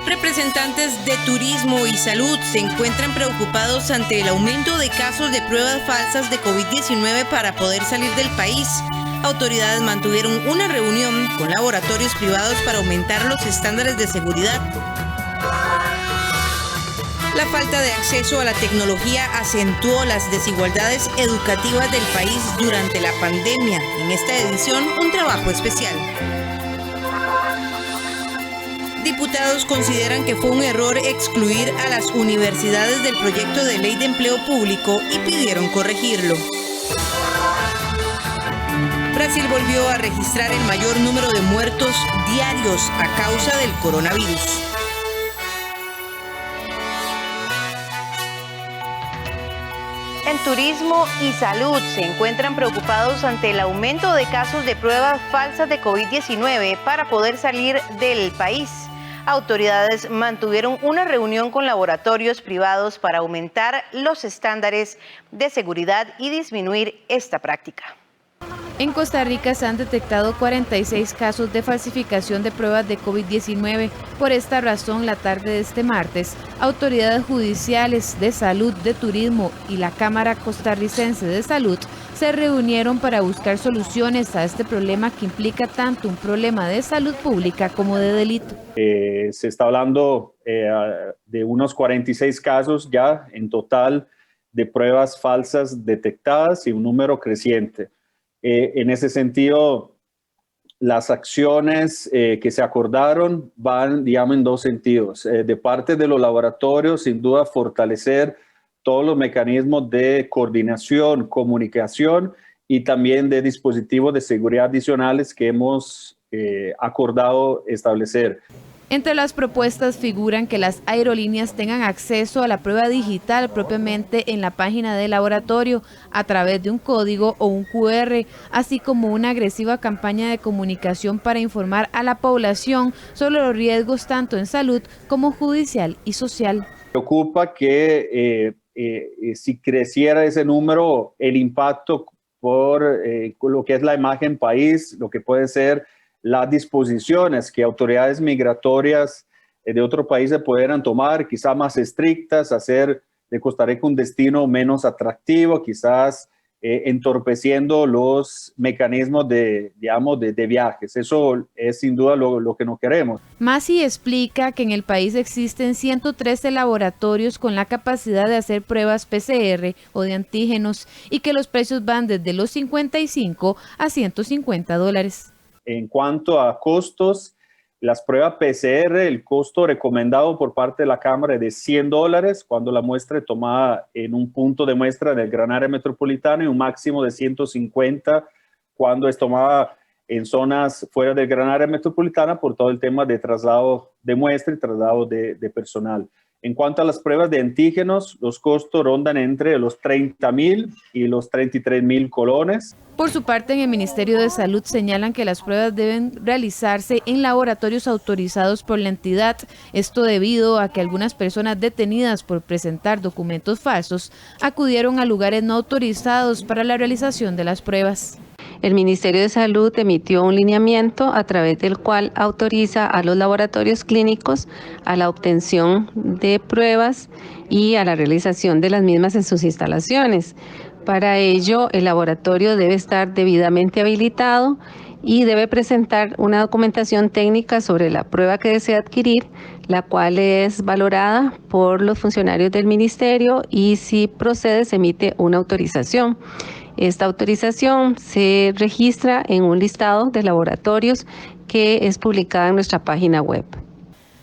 Representantes de turismo y salud se encuentran preocupados ante el aumento de casos de pruebas falsas de COVID-19 para poder salir del país. Autoridades mantuvieron una reunión con laboratorios privados para aumentar los estándares de seguridad. La falta de acceso a la tecnología acentuó las desigualdades educativas del país durante la pandemia. En esta edición, un trabajo especial. Diputados consideran que fue un error excluir a las universidades del proyecto de ley de empleo público y pidieron corregirlo. Brasil volvió a registrar el mayor número de muertos diarios a causa del coronavirus. En turismo y salud se encuentran preocupados ante el aumento de casos de pruebas falsas de COVID-19 para poder salir del país. Autoridades mantuvieron una reunión con laboratorios privados para aumentar los estándares de seguridad y disminuir esta práctica. En Costa Rica se han detectado 46 casos de falsificación de pruebas de COVID-19. Por esta razón, la tarde de este martes, autoridades judiciales de salud, de turismo y la Cámara Costarricense de Salud se reunieron para buscar soluciones a este problema que implica tanto un problema de salud pública como de delito. Se está hablando de unos 46 casos ya en total de pruebas falsas detectadas y un número creciente. En ese sentido, las acciones que se acordaron van, digamos, en dos sentidos. De parte de los laboratorios, sin duda, fortalecer todos los mecanismos de coordinación, comunicación y también de dispositivos de seguridad adicionales que hemos acordado establecer. Entre las propuestas figuran que las aerolíneas tengan acceso a la prueba digital propiamente en la página del laboratorio a través de un código o un QR, así como una agresiva campaña de comunicación para informar a la población sobre los riesgos tanto en salud como judicial y social. Preocupa que si creciera ese número, el impacto por lo que es la imagen país, lo que puede ser las disposiciones que autoridades migratorias de otros países pudieran tomar, quizás más estrictas, hacer de Costa Rica un destino menos atractivo, quizás entorpeciendo los mecanismos de viajes. Eso es sin duda lo que no queremos. Masi explica que en el país existen 113 laboratorios con la capacidad de hacer pruebas PCR o de antígenos y que los precios van desde los $55 a $150. En cuanto a costos, las pruebas PCR, el costo recomendado por parte de la Cámara es de $100 cuando la muestra es tomada en un punto de muestra del Gran Área Metropolitana y un máximo de $150 cuando es tomada en zonas fuera del Gran Área Metropolitana por todo el tema de traslado de muestra y traslado de personal. En cuanto a las pruebas de antígenos, los costos rondan entre los 30.000 y los 33.000 colones. Por su parte, en el Ministerio de Salud señalan que las pruebas deben realizarse en laboratorios autorizados por la entidad. Esto debido a que algunas personas detenidas por presentar documentos falsos acudieron a lugares no autorizados para la realización de las pruebas. El Ministerio de Salud emitió un lineamiento a través del cual autoriza a los laboratorios clínicos a la obtención de pruebas y a la realización de las mismas en sus instalaciones. Para ello, el laboratorio debe estar debidamente habilitado y debe presentar una documentación técnica sobre la prueba que desea adquirir, la cual es valorada por los funcionarios del ministerio y si procede se emite una autorización. Esta autorización se registra en un listado de laboratorios que es publicada en nuestra página web.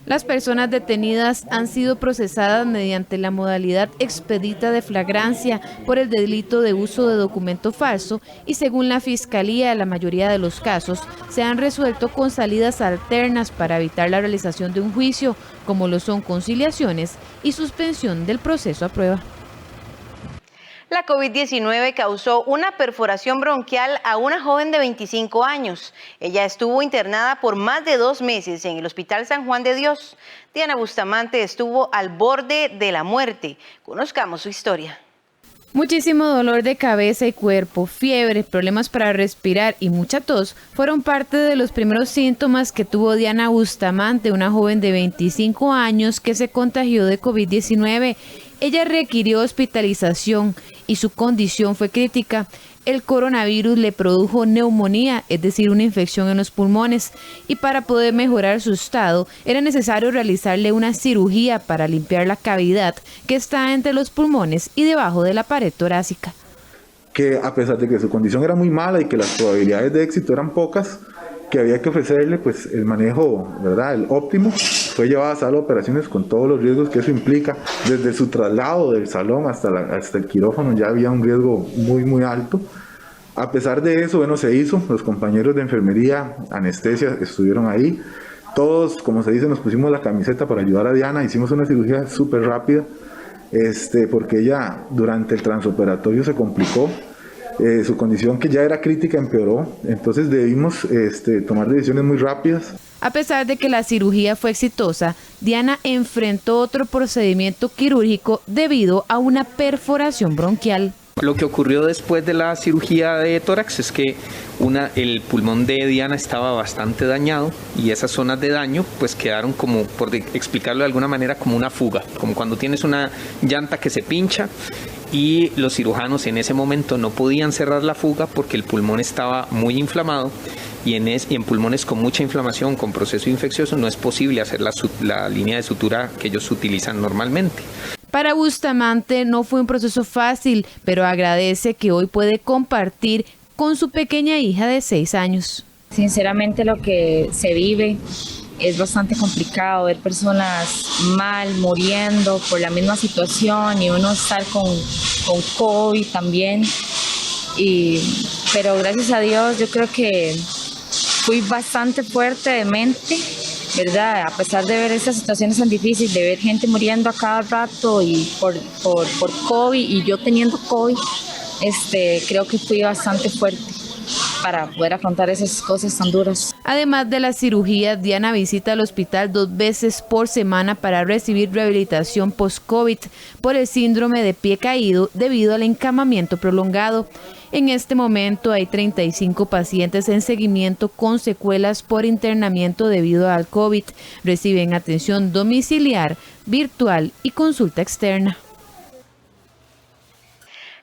Las personas detenidas han sido procesadas mediante la modalidad expedita de flagrancia por el delito de uso de documento falso y según la Fiscalía, la mayoría de los casos se han resuelto con salidas alternas para evitar la realización de un juicio, como lo son conciliaciones y suspensión del proceso a prueba. La COVID-19 causó una perforación bronquial a una joven de 25 años. Ella estuvo internada por más de 2 meses en el Hospital San Juan de Dios. Diana Bustamante estuvo al borde de la muerte. Conozcamos su historia. Muchísimo dolor de cabeza y cuerpo, fiebre, problemas para respirar y mucha tos fueron parte de los primeros síntomas que tuvo Diana Bustamante, una joven de 25 años que se contagió de COVID-19. Ella requirió hospitalización y su condición fue crítica. el coronavirus le produjo neumonía, es decir, una infección en los pulmones, y para poder mejorar su estado era necesario realizarle una cirugía para limpiar la cavidad que está entre los pulmones y debajo de la pared torácica. Que a pesar de que su condición era muy mala y que las probabilidades de éxito eran pocas, que había que ofrecerle pues el manejo, ¿verdad?, el óptimo. Fue llevada a sala de operaciones con todos los riesgos que eso implica. Desde su traslado del salón hasta el quirófano ya había un riesgo muy alto. A pesar de eso, bueno, se hizo. Los compañeros de enfermería, anestesia, estuvieron ahí. Todos, como se dice, nos pusimos la camiseta para ayudar a Diana. Hicimos una cirugía súper rápida, porque ella durante el transoperatorio se complicó. Su condición, que ya era crítica, empeoró. Entonces debimos tomar decisiones muy rápidas. A pesar de que la cirugía fue exitosa, Diana enfrentó otro procedimiento quirúrgico debido a una perforación bronquial. Lo que ocurrió después de la cirugía de tórax es que el pulmón de Diana estaba bastante dañado y esas zonas de daño pues quedaron como, por explicarlo de alguna manera, como una fuga, como cuando tienes una llanta que se pincha y los cirujanos en ese momento no podían cerrar la fuga porque el pulmón estaba muy inflamado y en pulmones con mucha inflamación, con proceso infeccioso, no es posible hacer la línea de sutura que ellos utilizan normalmente. Para Bustamante no fue un proceso fácil, pero agradece que hoy puede compartir con su pequeña hija de 6 años. Sinceramente lo que se vive es bastante complicado, ver personas mal, muriendo por la misma situación y uno estar con COVID también. Pero gracias a Dios yo creo que fui bastante fuerte de mente, ¿verdad? A pesar de ver esas situaciones tan difíciles, de ver gente muriendo a cada rato y por COVID y yo teniendo COVID, creo que fui bastante fuerte para poder afrontar esas cosas tan duras. Además de la cirugía, Diana visita el hospital 2 veces por semana para recibir rehabilitación post-COVID por el síndrome de pie caído debido al encamamiento prolongado. En este momento hay 35 pacientes en seguimiento con secuelas por internamiento debido al COVID. Reciben atención domiciliar, virtual y consulta externa.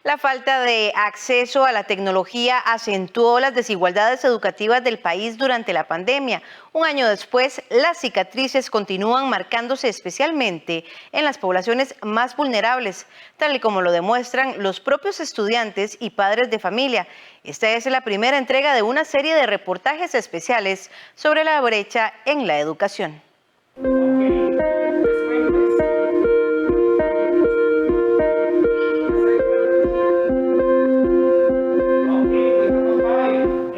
La falta de acceso a la tecnología acentuó las desigualdades educativas del país durante la pandemia. Un año después, las cicatrices continúan marcándose especialmente en las poblaciones más vulnerables, tal y como lo demuestran los propios estudiantes y padres de familia. Esta es la primera entrega de una serie de reportajes especiales sobre la brecha en la educación.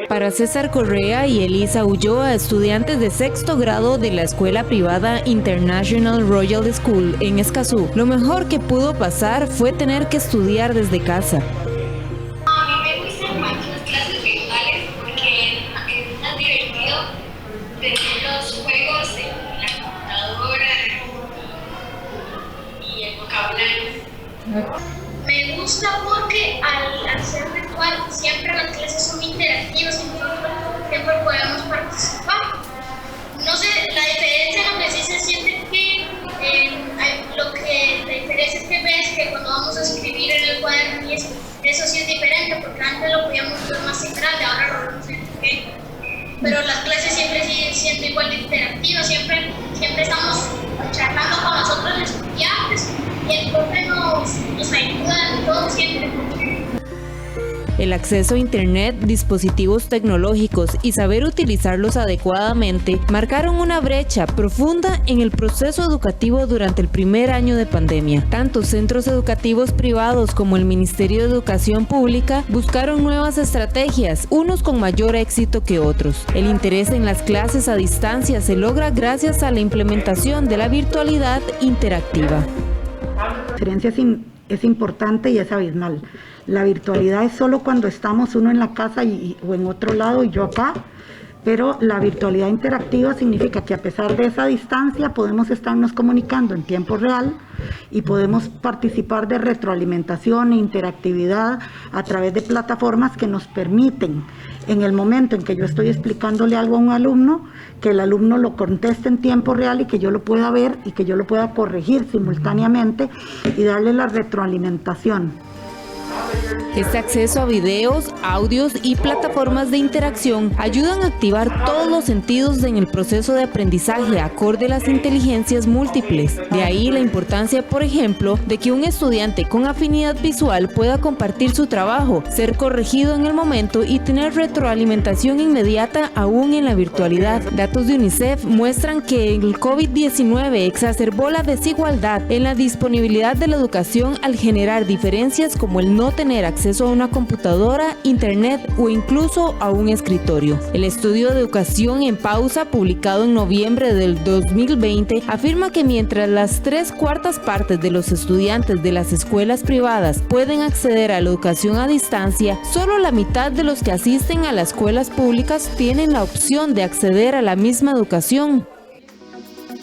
Para César Correa y Elisa Ulloa, estudiantes de 6º grado de la escuela privada International Royal School en Escazú, lo mejor que pudo pasar fue tener que estudiar desde casa. A mí me gustan más las clases virtuales porque es más divertido tener los juegos en la computadora y el vocabulario. Me gusta porque al ser virtual siempre las clases son interactivas, siempre podemos participar. No sé, la diferencia en lo que sí se siente que la diferencia que ves que cuando vamos a escribir en el cuaderno y eso sí es diferente porque antes lo podíamos ver más en grande, ahora lo vemos en pequeño. Pero las clases siempre siguen siendo igual de interactivas, siempre estamos charlando con los otros estudiantes y el profe nos ayuda en todo siempre. El acceso a Internet, dispositivos tecnológicos y saber utilizarlos adecuadamente marcaron una brecha profunda en el proceso educativo durante el primer año de pandemia. Tanto centros educativos privados como el Ministerio de Educación Pública buscaron nuevas estrategias, unos con mayor éxito que otros. El interés en las clases a distancia se logra gracias a la implementación de la virtualidad interactiva. La diferencia es importante y es abismal. La virtualidad es solo cuando estamos uno en la casa o en otro lado y yo acá, pero la virtualidad interactiva significa que a pesar de esa distancia podemos estarnos comunicando en tiempo real y podemos participar de retroalimentación e interactividad a través de plataformas que nos permiten, en el momento en que yo estoy explicándole algo a un alumno, que el alumno lo conteste en tiempo real y que yo lo pueda ver y que yo lo pueda corregir simultáneamente y darle la retroalimentación. Este acceso a videos, audios y plataformas de interacción ayudan a activar todos los sentidos en el proceso de aprendizaje acorde a las inteligencias múltiples. De ahí la importancia, por ejemplo, de que un estudiante con afinidad visual pueda compartir su trabajo, ser corregido en el momento y tener retroalimentación inmediata aún en la virtualidad. Datos de UNICEF muestran que el COVID-19 exacerbó la desigualdad en la disponibilidad de la educación al generar diferencias como el no tener acceso a una computadora, internet o incluso a un escritorio. El estudio de Educación en Pausa, publicado en noviembre del 2020, afirma que mientras las 3/4 partes de los estudiantes de las escuelas privadas pueden acceder a la educación a distancia, solo la mitad de los que asisten a las escuelas públicas tienen la opción de acceder a la misma educación.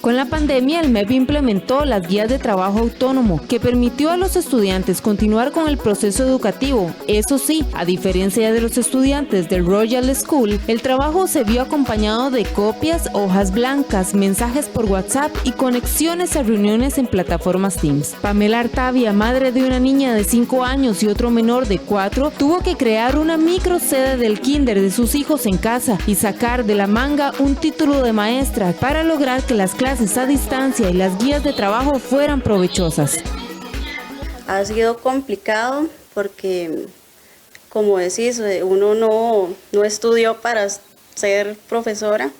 Con la pandemia, el MEP implementó las guías de trabajo autónomo, que permitió a los estudiantes continuar con el proceso educativo. Eso sí, a diferencia de los estudiantes del Royal School, el trabajo se vio acompañado de copias, hojas blancas, mensajes por WhatsApp y conexiones a reuniones en plataformas Teams. Pamela Artavia, madre de una niña de 5 años y otro menor de 4, tuvo que crear una micro sede del kinder de sus hijos en casa y sacar de la manga un título de maestra para lograr que las clases a distancia y las guías de trabajo fueran provechosas. Ha sido complicado porque, como decís, uno no estudió para ser profesora,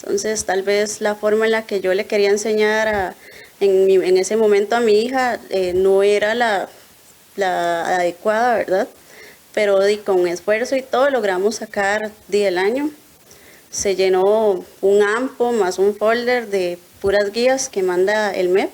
entonces tal vez la forma en la que yo le quería enseñar en ese momento a mi hija no era la adecuada, ¿verdad? Pero con esfuerzo y todo logramos sacar el año. Se llenó un AMPO más un folder de puras guías que manda el MEP.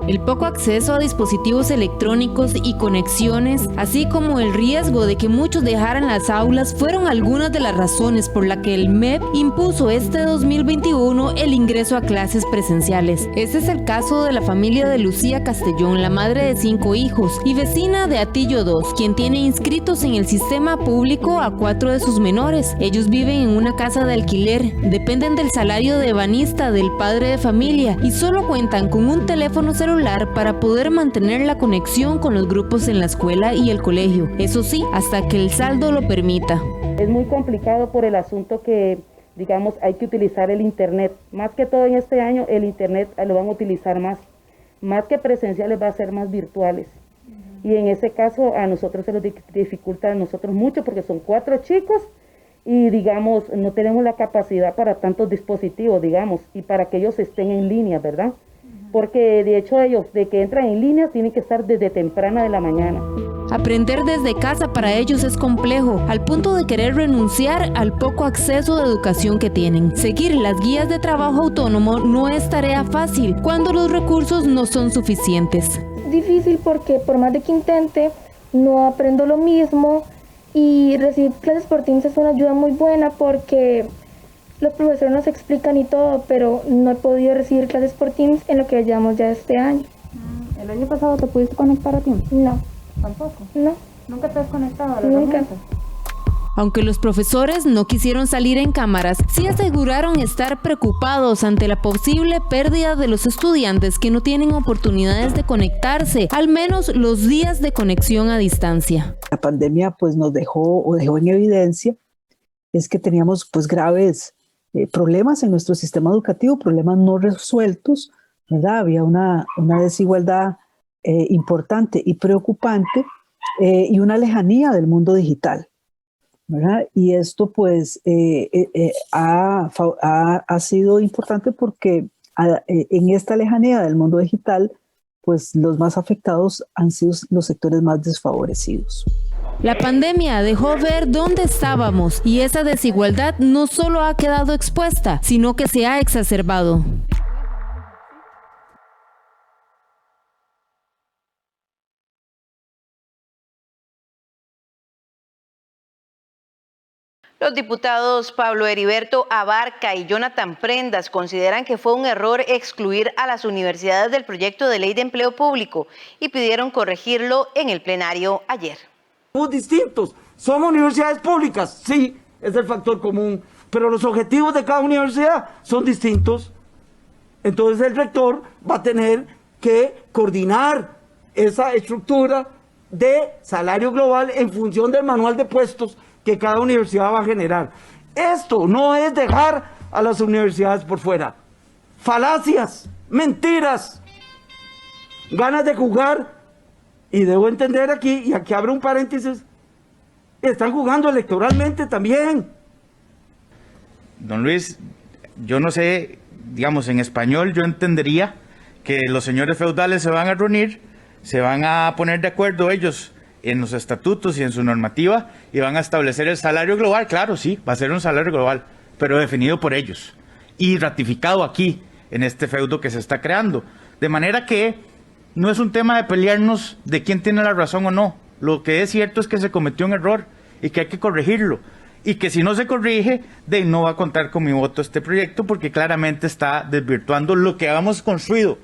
El poco acceso a dispositivos electrónicos y conexiones, así como el riesgo de que muchos dejaran las aulas, fueron algunas de las razones por las que el MEP impuso este 2021 el ingreso a clases presenciales. Este es el caso de la familia de Lucía Castellón, la madre de 5 hijos y vecina de Atillo 2, quien tiene inscritos en el sistema público a 4 de sus menores. Ellos viven en una casa de alquiler, dependen del salario de ebanista del padre de familia y solo cuentan con un teléfono celular para poder mantener la conexión con los grupos en la escuela y el colegio. Eso sí, hasta que el saldo lo permita. Es muy complicado por el asunto que, digamos, hay que utilizar el internet. Más que todo en este año, el internet lo van a utilizar más que presenciales, va a ser más virtuales. Y en ese caso a nosotros se nos dificulta mucho porque son 4 chicos y, digamos, no tenemos la capacidad para tantos dispositivos, digamos, y para que ellos estén en línea, ¿verdad? Porque de hecho ellos, de que entran en línea, tienen que estar desde temprana de la mañana. Aprender desde casa para ellos es complejo, al punto de querer renunciar al poco acceso de educación que tienen. Seguir las guías de trabajo autónomo no es tarea fácil cuando los recursos no son suficientes. Difícil porque por más de que intente, no aprendo lo mismo y recibir clases por Teams es una ayuda muy buena porque los profesores nos explican y todo, pero no he podido recibir clases por Teams en lo que llevamos ya este año. ¿El año pasado te pudiste conectar a Teams? No. ¿Tampoco? No. ¿Nunca te has conectado a la Nunca. herramienta? Aunque los profesores no quisieron salir en cámaras, sí aseguraron estar preocupados ante la posible pérdida de los estudiantes que no tienen oportunidades de conectarse, al menos los días de conexión a distancia. La pandemia pues nos dejó en evidencia es que teníamos pues graves problemas en nuestro sistema educativo, problemas no resueltos, ¿verdad? Había una desigualdad importante y preocupante y una lejanía del mundo digital, ¿verdad? Y esto pues ha sido importante porque en esta lejanía del mundo digital pues los más afectados han sido los sectores más desfavorecidos. La pandemia dejó ver dónde estábamos y esa desigualdad no solo ha quedado expuesta, sino que se ha exacerbado. Los diputados Pablo Heriberto Abarca y Jonathan Prendas consideran que fue un error excluir a las universidades del proyecto de ley de empleo público y pidieron corregirlo en el plenario ayer. Somos distintos, somos universidades públicas, sí, es el factor común, pero los objetivos de cada universidad son distintos. Entonces el rector va a tener que coordinar esa estructura de salario global en función del manual de puestos que cada universidad va a generar. Esto no es dejar a las universidades por fuera. Falacias, mentiras, ganas de jugar, y debo entender aquí, y aquí abro un paréntesis, están jugando electoralmente también. Don Luis, yo no sé, digamos, en español yo entendería que los señores feudales se van a reunir, se van a poner de acuerdo ellos en los estatutos y en su normativa y van a establecer el salario global. Claro, sí, va a ser un salario global, pero definido por ellos y ratificado aquí en este feudo que se está creando. De manera que no es un tema de pelearnos de quién tiene la razón o no. Lo que es cierto es que se cometió un error y que hay que corregirlo. Y que si no se corrige, no va a contar con mi voto este proyecto porque claramente está desvirtuando lo que habíamos construido.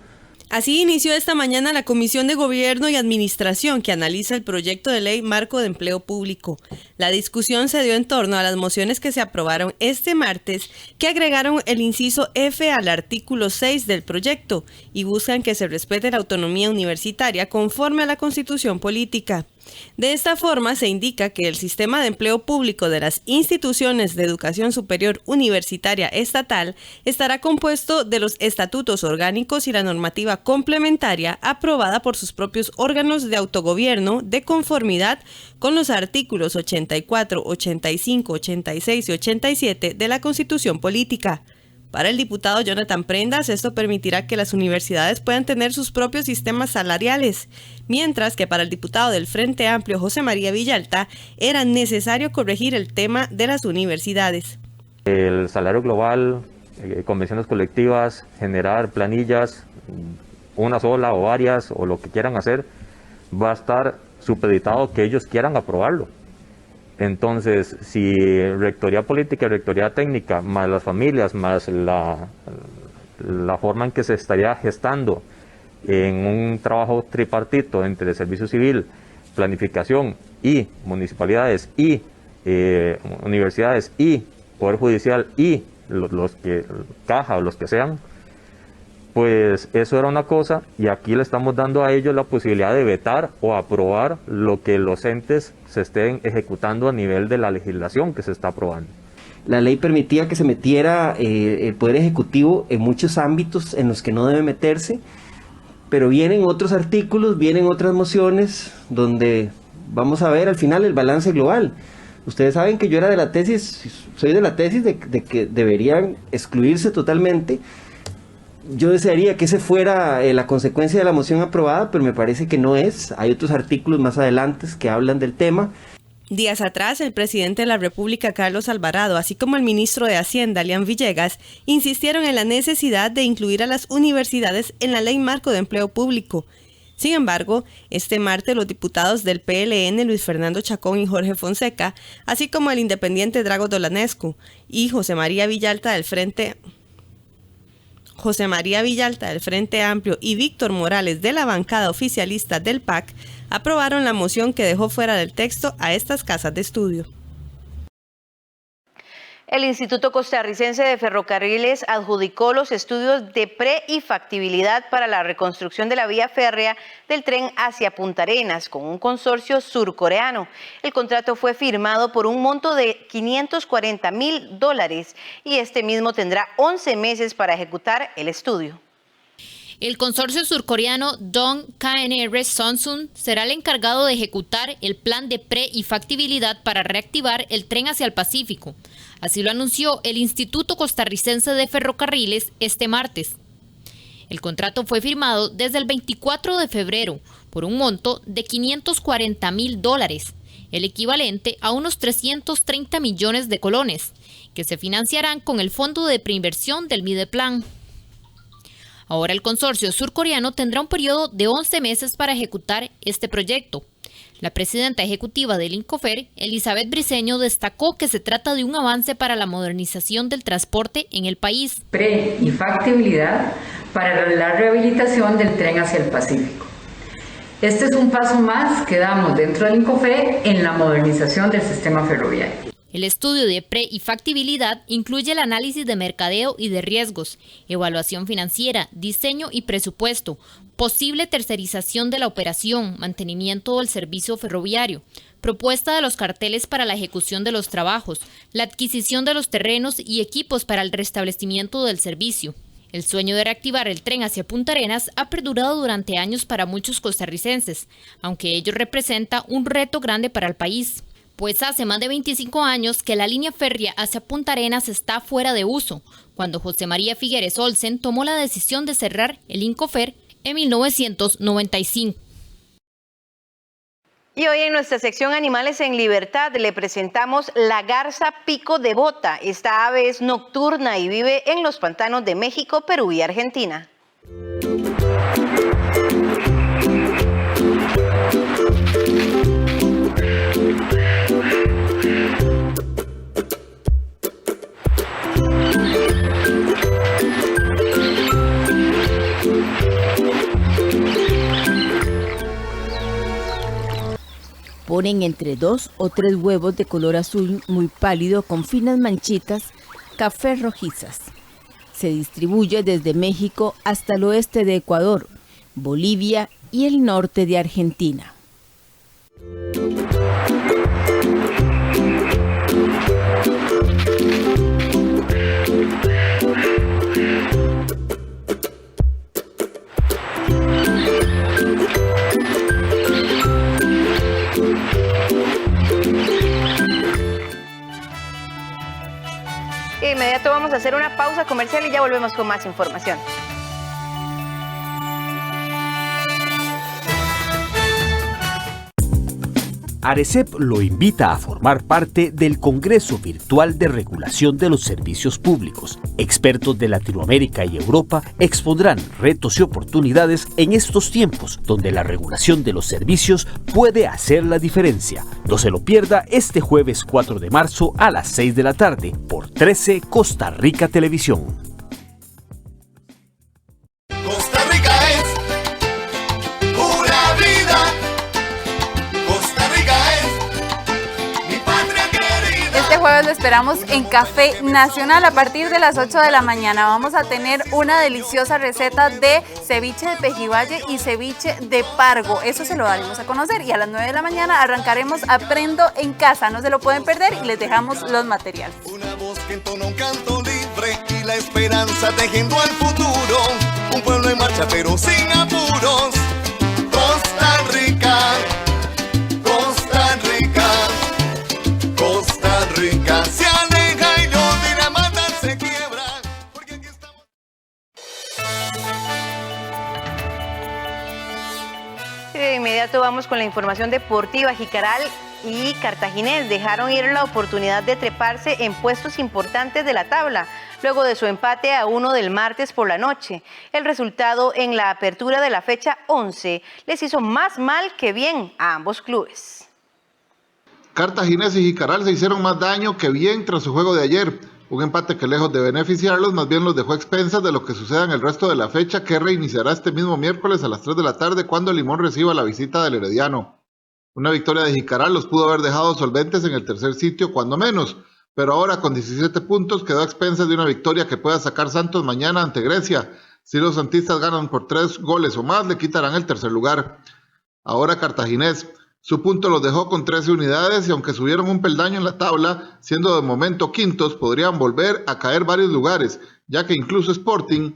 Así inició esta mañana la Comisión de Gobierno y Administración que analiza el proyecto de ley marco de empleo público. La discusión se dio en torno a las mociones que se aprobaron este martes que agregaron el inciso F al artículo 6 del proyecto y buscan que se respete la autonomía universitaria conforme a la Constitución política. De esta forma se indica que el sistema de empleo público de las instituciones de educación superior universitaria estatal estará compuesto de los estatutos orgánicos y la normativa complementaria aprobada por sus propios órganos de autogobierno de conformidad con los artículos 84, 85, 86 y 87 de la Constitución política. Para el diputado Jonathan Prendas, esto permitirá que las universidades puedan tener sus propios sistemas salariales, mientras que para el diputado del Frente Amplio, José María Villalta, era necesario corregir el tema de las universidades. El salario global, convenciones colectivas, generar planillas, una sola o varias, o lo que quieran hacer, va a estar supeditado que ellos quieran aprobarlo. Entonces, si rectoría política y rectoría técnica, más las familias, más la forma en que se estaría gestando en un trabajo tripartito entre servicio civil, planificación y municipalidades y universidades y poder judicial y los que caja o los que sean, pues eso era una cosa, y aquí le estamos dando a ellos la posibilidad de vetar o aprobar lo que los entes se estén ejecutando a nivel de la legislación que se está aprobando. La ley permitía que se metiera el Poder Ejecutivo en muchos ámbitos en los que no debe meterse, pero vienen otros artículos, vienen otras mociones donde vamos a ver al final el balance global. Ustedes saben que yo era de la tesis, soy de la tesis de que deberían excluirse totalmente. Yo desearía que ese fuera la consecuencia de la moción aprobada, pero me parece que no es. Hay otros artículos más adelante que hablan del tema. Días atrás, el presidente de la República, Carlos Alvarado, así como el ministro de Hacienda, Lian Villegas, insistieron en la necesidad de incluir a las universidades en la Ley Marco de Empleo Público. Sin embargo, este martes los diputados del PLN, Luis Fernando Chacón y Jorge Fonseca, así como el independiente Drago Dolanescu y José María Villalta del Frente Amplio y Víctor Morales de la bancada oficialista del PAC aprobaron la moción que dejó fuera del texto a estas casas de estudio. El Instituto Costarricense de Ferrocarriles adjudicó los estudios de pre y factibilidad para la reconstrucción de la vía férrea del tren hacia Punta Arenas con un consorcio surcoreano. El contrato fue firmado por un monto de $540,000 y este mismo tendrá 11 meses para ejecutar el estudio. El consorcio surcoreano Dong KNR Samsung será el encargado de ejecutar el plan de pre y factibilidad para reactivar el tren hacia el Pacífico. Así lo anunció el Instituto Costarricense de Ferrocarriles este martes. El contrato fue firmado desde el 24 de febrero por un monto de $540,000, el equivalente a unos 330 millones de colones, que se financiarán con el Fondo de Preinversión del Mideplan. Ahora el consorcio surcoreano tendrá un periodo de 11 meses para ejecutar este proyecto. La presidenta ejecutiva del INCOFER, Elizabeth Briceño, destacó que se trata de un avance para la modernización del transporte en el país. Pre y factibilidad para la rehabilitación del tren hacia el Pacífico. Este es un paso más que damos dentro del INCOFER en la modernización del sistema ferroviario. El estudio de pre y factibilidad incluye el análisis de mercadeo y de riesgos, evaluación financiera, diseño y presupuesto, posible tercerización de la operación, mantenimiento del servicio ferroviario, propuesta de los carteles para la ejecución de los trabajos, la adquisición de los terrenos y equipos para el restablecimiento del servicio. El sueño de reactivar el tren hacia Punta Arenas ha perdurado durante años para muchos costarricenses, aunque ello representa un reto grande para el país, pues hace más de 25 años que la línea férrea hacia Punta Arenas está fuera de uso, cuando José María Figueres Olsen tomó la decisión de cerrar el Incofer en 1995. Y hoy en nuestra sección Animales en Libertad le presentamos la garza pico de bota. Esta ave es nocturna y vive en los pantanos de México, Perú y Argentina. Ponen entre 2 o 3 huevos de color azul muy pálido con finas manchitas café rojizas. Se distribuye desde México hasta el oeste de Ecuador, Bolivia y el norte de Argentina. De inmediato vamos a hacer una pausa comercial y ya volvemos con más información. ARECEP lo invita a formar parte del Congreso Virtual de Regulación de los Servicios Públicos. Expertos de Latinoamérica y Europa expondrán retos y oportunidades en estos tiempos donde la regulación de los servicios puede hacer la diferencia. No se lo pierda este jueves 4 de marzo a las 6 de la tarde por 13 Costa Rica Televisión. Costa Rica es pura vida. Costa Rica es mi patria querida. Este jueves lo esperamos en Café Nacional a partir de las 8 de la mañana. Vamos a tener una deliciosa receta de ceviche de pejibaye y ceviche de pargo. Eso se lo daremos a conocer y a las 9 de la mañana arrancaremos Aprendo en Casa. No se lo pueden perder y les dejamos los materiales. Una voz que entona un canto libre y la esperanza tejiendo al futuro. Un pueblo en marcha pero sin apuros. Costa Rica, Costa Rica, Costa Rica se aleja y los Dinamata se quiebra. Porque aquí estamos. De inmediato vamos con la información deportiva. Jicaral y Cartaginés dejaron ir la oportunidad de treparse en puestos importantes de la tabla, luego de su empate a 1 del martes por la noche. El resultado en la apertura de la fecha 11 les hizo más mal que bien a ambos clubes. Cartaginés y Jicaral se hicieron más daño que bien tras su juego de ayer. Un empate que lejos de beneficiarlos, más bien los dejó a expensas de lo que suceda en el resto de la fecha, que reiniciará este mismo miércoles a las 3 de la tarde cuando Limón reciba la visita del Herediano. Una victoria de Jicaral los pudo haber dejado solventes en el tercer sitio, cuando menos, pero ahora con 17 puntos quedó a expensas de una victoria que pueda sacar Santos mañana ante Grecia. Si los santistas ganan por 3 goles o más, le quitarán el tercer lugar. Ahora Cartaginés, su punto los dejó con 13 unidades y aunque subieron un peldaño en la tabla, siendo de momento quintos, podrían volver a caer varios lugares, ya que incluso Sporting,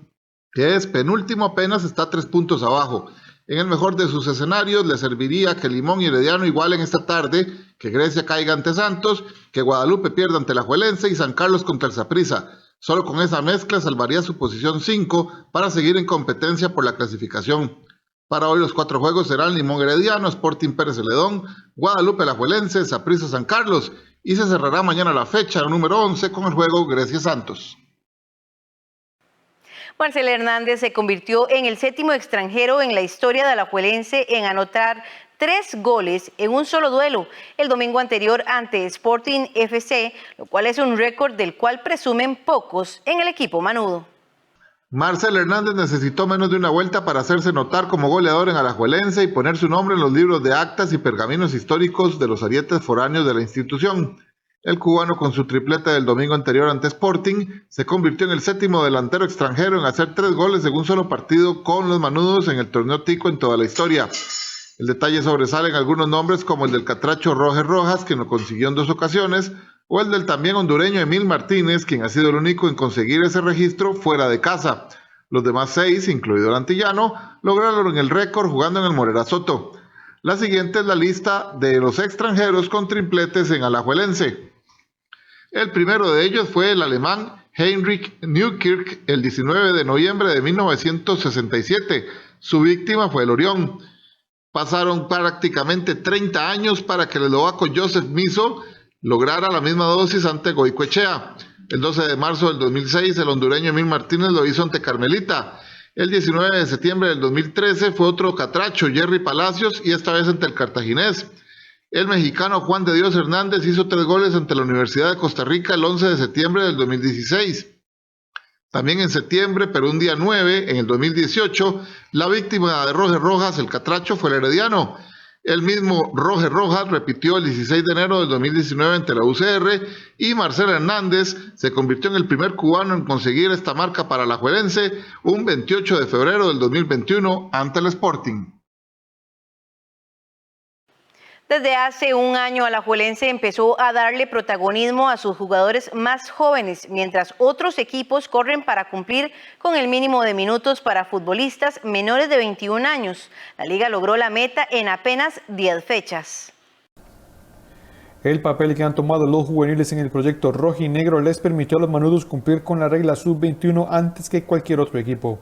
que es penúltimo, apenas está 3 puntos abajo. En el mejor de sus escenarios, le serviría que Limón y Herediano igualen esta tarde, que Grecia caiga ante Santos, que Guadalupe pierda ante la Juelense y San Carlos contra el Saprissa. Solo con esa mezcla salvaría su posición 5 para seguir en competencia por la clasificación. Para hoy los 4 juegos serán Limón Herediano, Sporting Pérez Celedón, Guadalupe la Juelense, Saprissa San Carlos y se cerrará mañana la fecha número 11 con el juego Grecia Santos. Marcel Hernández se convirtió en el 7º extranjero en la historia de Alajuelense en anotar 3 goles en un solo duelo el domingo anterior ante Sporting FC, lo cual es un récord del cual presumen pocos en el equipo manudo. Marcel Hernández necesitó menos de una vuelta para hacerse notar como goleador en Alajuelense y poner su nombre en los libros de actas y pergaminos históricos de los arietes foráneos de la institución. El cubano, con su triplete del domingo anterior ante Sporting, se convirtió en el 7º delantero extranjero en hacer 3 goles en un solo partido con los manudos en el torneo tico en toda la historia. El detalle sobresalen algunos nombres como el del catracho Roger Rojas, quien lo consiguió en 2 ocasiones, o el del también hondureño Emil Martínez, quien ha sido el único en conseguir ese registro fuera de casa. Los demás 6, incluido el antillano, lograron el récord jugando en el Morera Soto. La siguiente es la lista de los extranjeros con tripletes en Alajuelense. El primero de ellos fue el alemán Heinrich Newkirk el 19 de noviembre de 1967. Su víctima fue el Orión. Pasaron prácticamente 30 años para que el eslovaco Josef Miso lograra la misma dosis ante Goicoechea. El 12 de marzo del 2006 el hondureño Emil Martínez lo hizo ante Carmelita. El 19 de septiembre del 2013 fue otro catracho, Jerry Palacios, y esta vez ante el cartaginés. El mexicano Juan de Dios Hernández hizo 3 goles ante la Universidad de Costa Rica el 11 de septiembre del 2016. También en septiembre, pero un día 9, en el 2018, la víctima de Roger Rojas, el catracho, fue el herediano. El mismo Roger Rojas repitió el 16 de enero del 2019 ante la UCR y Marcelo Hernández se convirtió en el primer cubano en conseguir esta marca para la Alajuelense un 28 de febrero del 2021 ante el Sporting. Desde hace un año, Alajuelense empezó a darle protagonismo a sus jugadores más jóvenes, mientras otros equipos corren para cumplir con el mínimo de minutos para futbolistas menores de 21 años. La liga logró la meta en apenas 10 fechas. El papel que han tomado los juveniles en el proyecto rojinegro les permitió a los manudos cumplir con la regla sub-21 antes que cualquier otro equipo.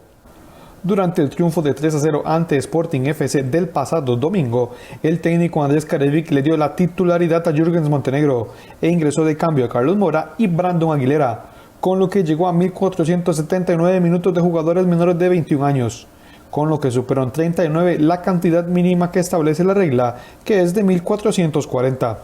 Durante el triunfo de 3-0 ante Sporting FC del pasado domingo, el técnico Andrés Carevic le dio la titularidad a Jürgens Montenegro e ingresó de cambio a Carlos Mora y Brandon Aguilera, con lo que llegó a 1.479 minutos de jugadores menores de 21 años, con lo que superó en 39 la cantidad mínima que establece la regla, que es de 1.440.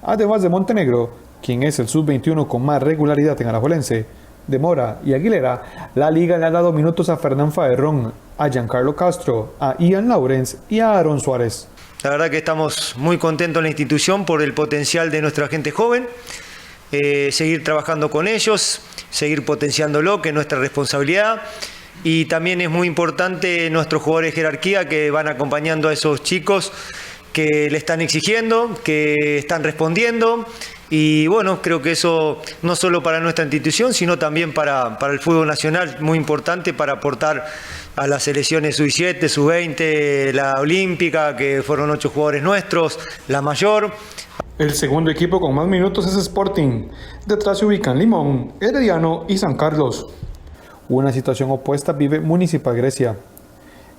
Además de Montenegro, quien es el sub-21 con más regularidad en Alajuelense, de Mora y Aguilera, la liga le ha dado minutos a Fernán Faerrón, a Giancarlo Castro, a Ian Lawrence y a Aaron Suárez. La verdad que estamos muy contentos en la institución por el potencial de nuestra gente joven, seguir trabajando con ellos, seguir potenciándolo, que es nuestra responsabilidad, y también es muy importante nuestros jugadores de jerarquía que van acompañando a esos chicos que le están exigiendo, que están respondiendo. Y bueno, creo que eso no solo para nuestra institución, sino también para el fútbol nacional, muy importante para aportar a las selecciones sub-17, sub-20, la olímpica, que fueron 8 jugadores nuestros, la mayor. El segundo equipo con más minutos es Sporting. Detrás se ubican Limón, Herediano y San Carlos. Una situación opuesta vive Municipal Grecia.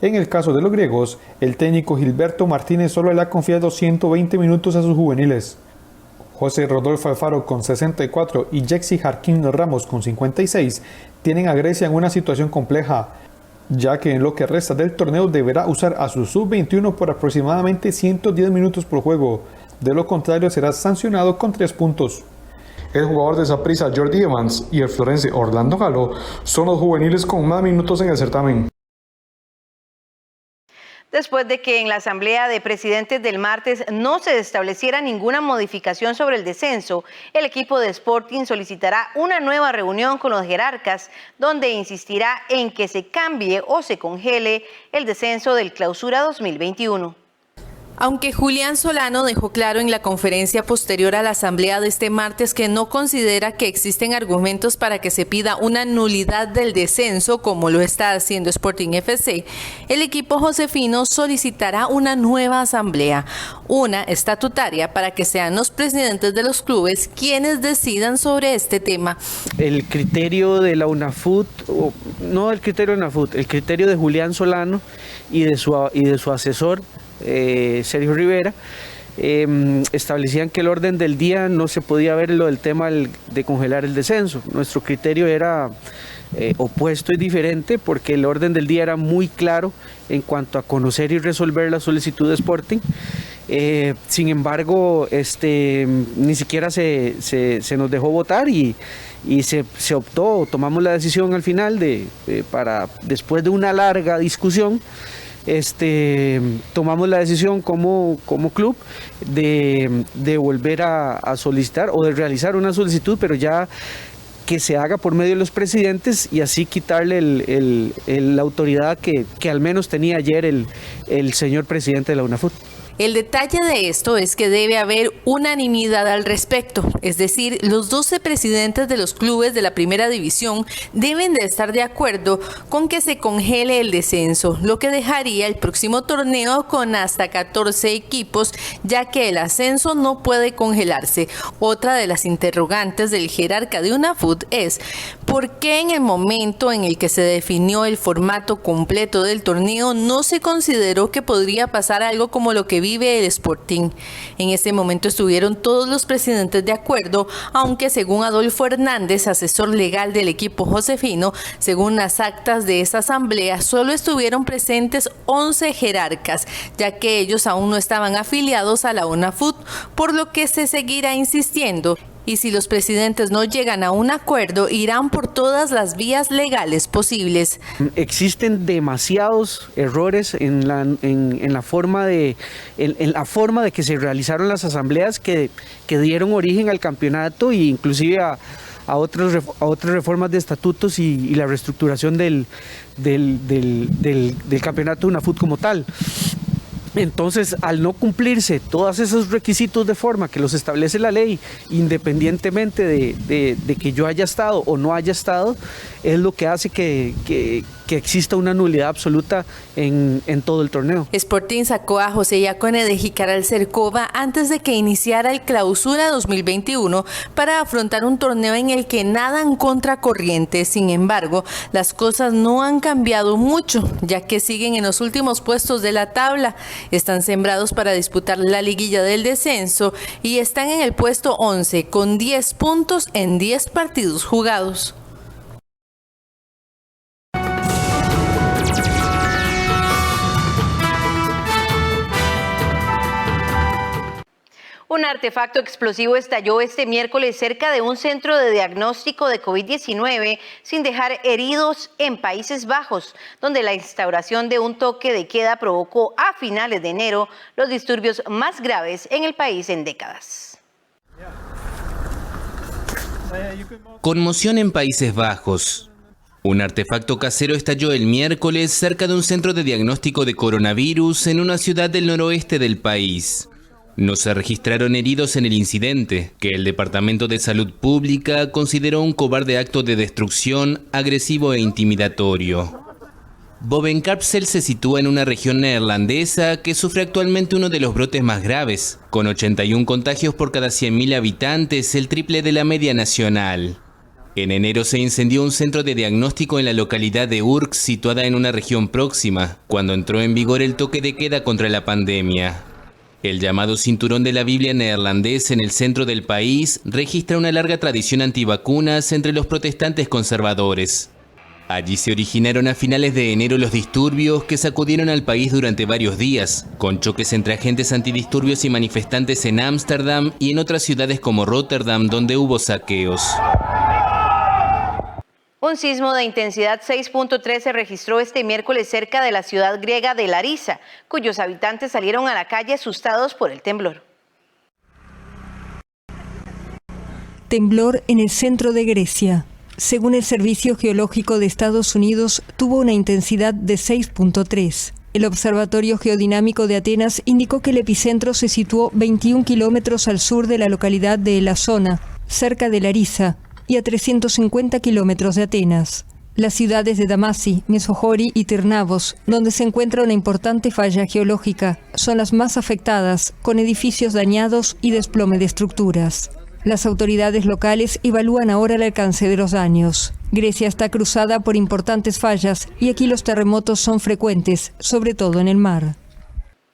En el caso de los griegos, el técnico Gilberto Martínez solo le ha confiado 120 minutos a sus juveniles. José Rodolfo Alfaro con 64 y Jexy Jarquín Ramos con 56 tienen a Grecia en una situación compleja, ya que en lo que resta del torneo deberá usar a su sub-21 por aproximadamente 110 minutos por juego, de lo contrario será sancionado con 3 puntos. El jugador de Saprissa Jordi Evans y el florense Orlando Galo son los juveniles con más minutos en el certamen. Después de que en la Asamblea de Presidentes del martes no se estableciera ninguna modificación sobre el descenso, el equipo de Sporting solicitará una nueva reunión con los jerarcas, donde insistirá en que se cambie o se congele el descenso del Clausura 2021. Aunque Julián Solano dejó claro en la conferencia posterior a la asamblea de este martes que no considera que existen argumentos para que se pida una nulidad del descenso como lo está haciendo Sporting FC, el equipo josefino solicitará una nueva asamblea, una estatutaria, para que sean los presidentes de los clubes quienes decidan sobre este tema. El criterio de la UNAFUT, no el criterio de UNAFUT, el criterio de Julián Solano y de su asesor, Sergio Rivera, establecían que el orden del día no se podía ver lo del tema de congelar el descenso. Nuestro criterio era opuesto y diferente, porque el orden del día era muy claro en cuanto a conocer y resolver la solicitud de Sporting. Sin embargo, ni siquiera se nos dejó votar y se optó, tomamos la decisión al final para después de una larga discusión, tomamos la decisión como club de volver a solicitar o de realizar una solicitud, pero ya que se haga por medio de los presidentes y así quitarle la autoridad que al menos tenía ayer el señor presidente de la UNAFUT. El detalle de esto es que debe haber unanimidad al respecto, es decir, los 12 presidentes de los clubes de la primera división deben de estar de acuerdo con que se congele el descenso, lo que dejaría el próximo torneo con hasta 14 equipos, ya que el ascenso no puede congelarse. Otra de las interrogantes del jerarca de UNAFUT es ¿por qué en el momento en el que se definió el formato completo del torneo no se consideró que podría pasar algo como lo que vive el Sporting? En ese momento estuvieron todos los presidentes de acuerdo, aunque según Adolfo Hernández, asesor legal del equipo josefino, según las actas de esa asamblea, solo estuvieron presentes 11 jerarcas, ya que ellos aún no estaban afiliados a la UNAFUT, por lo que se seguirá insistiendo. Y si los presidentes no llegan a un acuerdo, irán por todas las vías legales posibles. Existen demasiados errores en la forma de que se realizaron las asambleas que dieron origen al campeonato e inclusive a otras reformas de estatutos y la reestructuración del campeonato de UNAFUT como tal. Entonces, al no cumplirse todos esos requisitos de forma que los establece la ley, independientemente de que yo haya estado o no haya estado, es lo que hace que exista una nulidad absoluta en todo el torneo. Sporting sacó a José Yacone de Jicaral Cercova antes de que iniciara el Clausura 2021 para afrontar un torneo en el que nadan contra corriente. Sin embargo, las cosas no han cambiado mucho, ya que siguen en los últimos puestos de la tabla. Están sembrados para disputar la liguilla del descenso y están en el puesto 11 con 10 puntos en 10 partidos jugados. Un artefacto explosivo estalló este miércoles cerca de un centro de diagnóstico de COVID-19 sin dejar heridos en Países Bajos, donde la instauración de un toque de queda provocó a finales de enero los disturbios más graves en el país en décadas. Conmoción en Países Bajos. Un artefacto casero estalló el miércoles cerca de un centro de diagnóstico de coronavirus en una ciudad del noroeste del país. No se registraron heridos en el incidente, que el Departamento de Salud Pública consideró un cobarde acto de destrucción, agresivo e intimidatorio. Bovenkapsel se sitúa en una región neerlandesa que sufre actualmente uno de los brotes más graves, con 81 contagios por cada 100.000 habitantes, el triple de la media nacional. En enero se incendió un centro de diagnóstico en la localidad de Urk, situada en una región próxima, cuando entró en vigor el toque de queda contra la pandemia. El llamado Cinturón de la Biblia neerlandés en el centro del país registra una larga tradición antivacunas entre los protestantes conservadores. Allí se originaron a finales de enero los disturbios que sacudieron al país durante varios días, con choques entre agentes antidisturbios y manifestantes en Ámsterdam y en otras ciudades como Rotterdam, donde hubo saqueos. Un sismo de intensidad 6.3 se registró este miércoles cerca de la ciudad griega de Larisa, cuyos habitantes salieron a la calle asustados por el temblor. Temblor en el centro de Grecia. Según el Servicio Geológico de Estados Unidos, tuvo una intensidad de 6.3. El Observatorio Geodinámico de Atenas indicó que el epicentro se situó 21 kilómetros al sur de la localidad de Elasona, cerca de Larisa, y a 350 kilómetros de Atenas. Las ciudades de Damasi, Mesohori y Tirnavos, donde se encuentra una importante falla geológica, son las más afectadas, con edificios dañados y desplome de estructuras. Las autoridades locales evalúan ahora el alcance de los daños. Grecia está cruzada por importantes fallas y aquí los terremotos son frecuentes, sobre todo en el mar.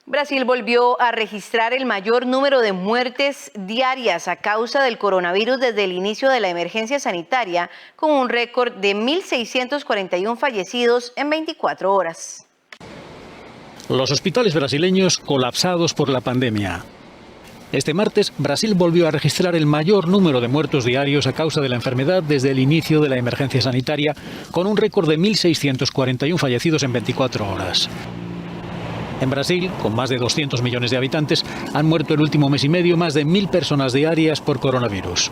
Brasil volvió a registrar el mayor número de muertes diarias a causa del coronavirus desde el inicio de la emergencia sanitaria, con un récord de 1.641 fallecidos en 24 horas. Los hospitales brasileños colapsados por la pandemia. Este martes, Brasil volvió a registrar el mayor número de muertos diarios a causa de la enfermedad desde el inicio de la emergencia sanitaria, con un récord de 1.641 fallecidos en 24 horas. En Brasil, con más de 200 millones de habitantes, han muerto el último mes y medio más de 1.000 personas diarias por coronavirus.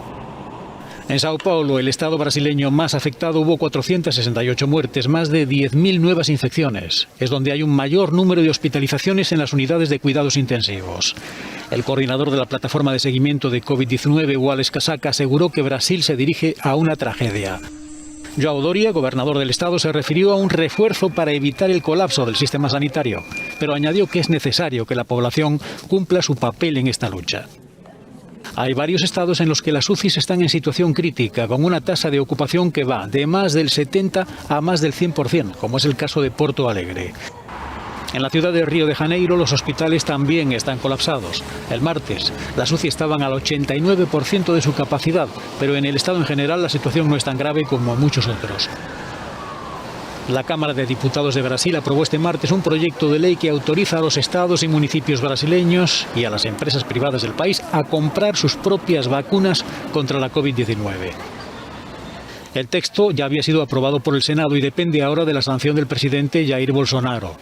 En Sao Paulo, el estado brasileño más afectado, hubo 468 muertes, más de 10.000 nuevas infecciones. Es donde hay un mayor número de hospitalizaciones en las unidades de cuidados intensivos. El coordinador de la plataforma de seguimiento de COVID-19, Wallace Casaca, aseguró que Brasil se dirige a una tragedia. João Doria, gobernador del estado, se refirió a un refuerzo para evitar el colapso del sistema sanitario, pero añadió que es necesario que la población cumpla su papel en esta lucha. Hay varios estados en los que las UCIs están en situación crítica, con una tasa de ocupación que va de más del 70% a más del 100%, como es el caso de Porto Alegre. En la ciudad de Río de Janeiro, los hospitales también están colapsados. El martes, las UCI estaban al 89% de su capacidad, pero en el estado en general la situación no es tan grave como en muchos otros. La Cámara de Diputados de Brasil aprobó este martes un proyecto de ley que autoriza a los estados y municipios brasileños y a las empresas privadas del país a comprar sus propias vacunas contra la COVID-19. El texto ya había sido aprobado por el Senado y depende ahora de la sanción del presidente Jair Bolsonaro.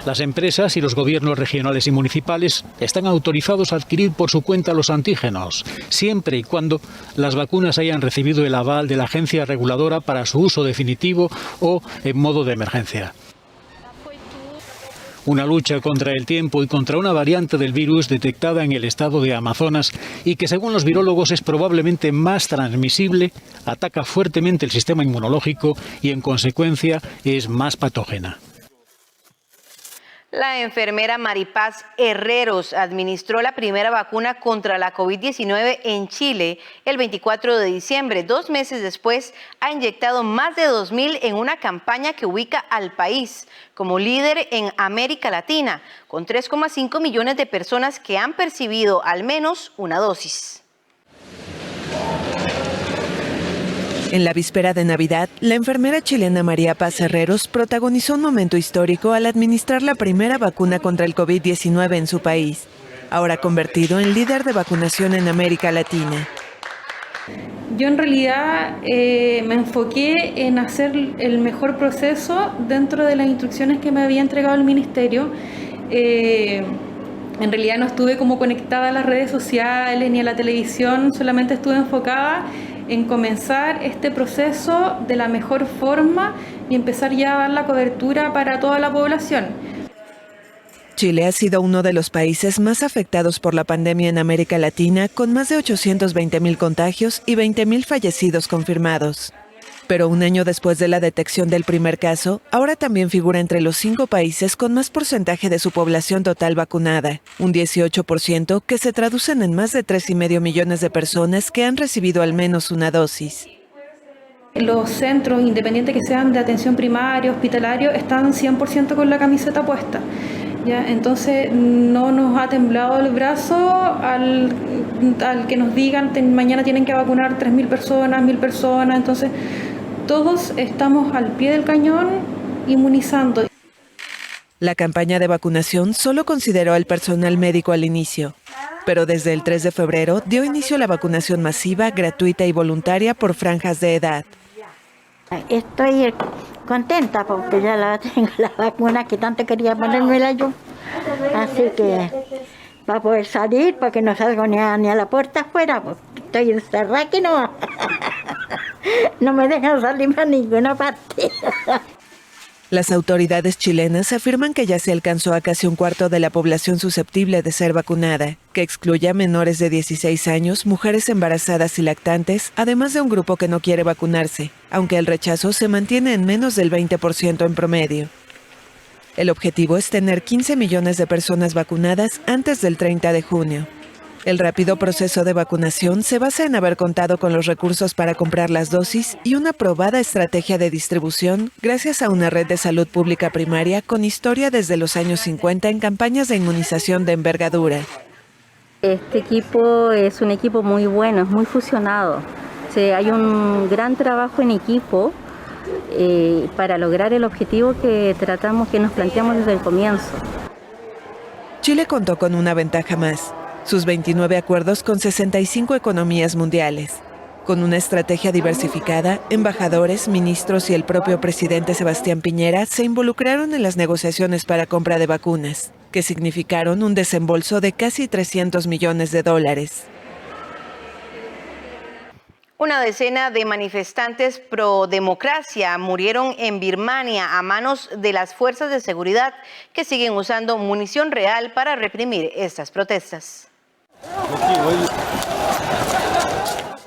Las empresas y los gobiernos regionales y municipales están autorizados a adquirir por su cuenta los antígenos, siempre y cuando las vacunas hayan recibido el aval de la agencia reguladora para su uso definitivo o en modo de emergencia. Una lucha contra el tiempo y contra una variante del virus detectada en el estado de Amazonas y que, según los virólogos, es probablemente más transmisible, ataca fuertemente el sistema inmunológico y, en consecuencia, es más patógena. La enfermera Maripaz Herreros administró la primera vacuna contra la COVID-19 en Chile el 24 de diciembre. 2 meses después, ha inyectado más de 2.000 en una campaña que ubica al país como líder en América Latina, con 3,5 millones de personas que han percibido al menos una dosis. En la víspera de Navidad, la enfermera chilena María Paz Herreros protagonizó un momento histórico al administrar la primera vacuna contra el COVID-19 en su país, ahora convertido en líder de vacunación en América Latina. Yo en realidad me enfoqué en hacer el mejor proceso dentro de las instrucciones que me había entregado el ministerio. En realidad no estuve como conectada a las redes sociales ni a la televisión, solamente estuve enfocada en comenzar este proceso de la mejor forma y empezar ya a dar la cobertura para toda la población. Chile ha sido uno de los países más afectados por la pandemia en América Latina, con más de 820.000 contagios y 20.000 fallecidos confirmados. Pero un año después de la detección del primer caso, ahora también figura entre los 5 países con más porcentaje de su población total vacunada, un 18% que se traducen en más de 3,5 millones de personas que han recibido al menos una dosis. Los centros, independientes que sean de atención primaria, hospitalario, están 100% con la camiseta puesta. ¿Ya? Entonces no nos ha temblado el brazo al que nos digan mañana tienen que vacunar 3.000 personas, 1.000 personas, entonces todos estamos al pie del cañón inmunizando. La campaña de vacunación solo consideró al personal médico al inicio, pero desde el 3 de febrero dio inicio a la vacunación masiva, gratuita y voluntaria por franjas de edad. Estoy contenta porque ya tengo la vacuna que tanto quería ponérmela yo. Así que para poder salir, para que no salgo ni a la puerta afuera, porque estoy encerrada que no me dejan salir a ninguna parte. Las autoridades chilenas afirman que ya se alcanzó a casi un cuarto de la población susceptible de ser vacunada, que excluye a menores de 16 años, mujeres embarazadas y lactantes, además de un grupo que no quiere vacunarse, aunque el rechazo se mantiene en menos del 20% en promedio. El objetivo es tener 15 millones de personas vacunadas antes del 30 de junio. El rápido proceso de vacunación se basa en haber contado con los recursos para comprar las dosis y una probada estrategia de distribución gracias a una red de salud pública primaria con historia desde los años 50 en campañas de inmunización de envergadura. Este equipo es un equipo muy bueno, es muy fusionado. Hay un gran trabajo en equipo para lograr el objetivo que nos planteamos desde el comienzo. Chile contó con una ventaja más. Sus 29 acuerdos con 65 economías mundiales. Con una estrategia diversificada, embajadores, ministros y el propio presidente Sebastián Piñera se involucraron en las negociaciones para compra de vacunas, que significaron un desembolso de casi $300 millones. Una decena de manifestantes pro democracia murieron en Birmania a manos de las fuerzas de seguridad que siguen usando munición real para reprimir estas protestas.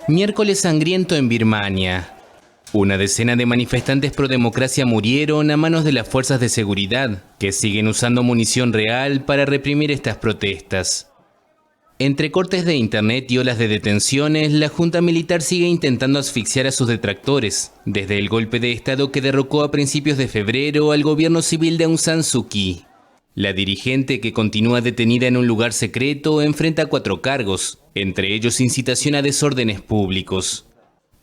Miércoles sangriento en Birmania. Una decena de manifestantes pro democracia murieron a manos de las fuerzas de seguridad que siguen usando munición real para reprimir estas protestas. Entre cortes de internet y olas de detenciones, la junta militar sigue intentando asfixiar a sus detractores, desde el golpe de estado que derrocó a principios de febrero al gobierno civil de Aung San Suu Kyi. La dirigente, que continúa detenida en un lugar secreto, enfrenta 4 cargos, entre ellos incitación a desórdenes públicos.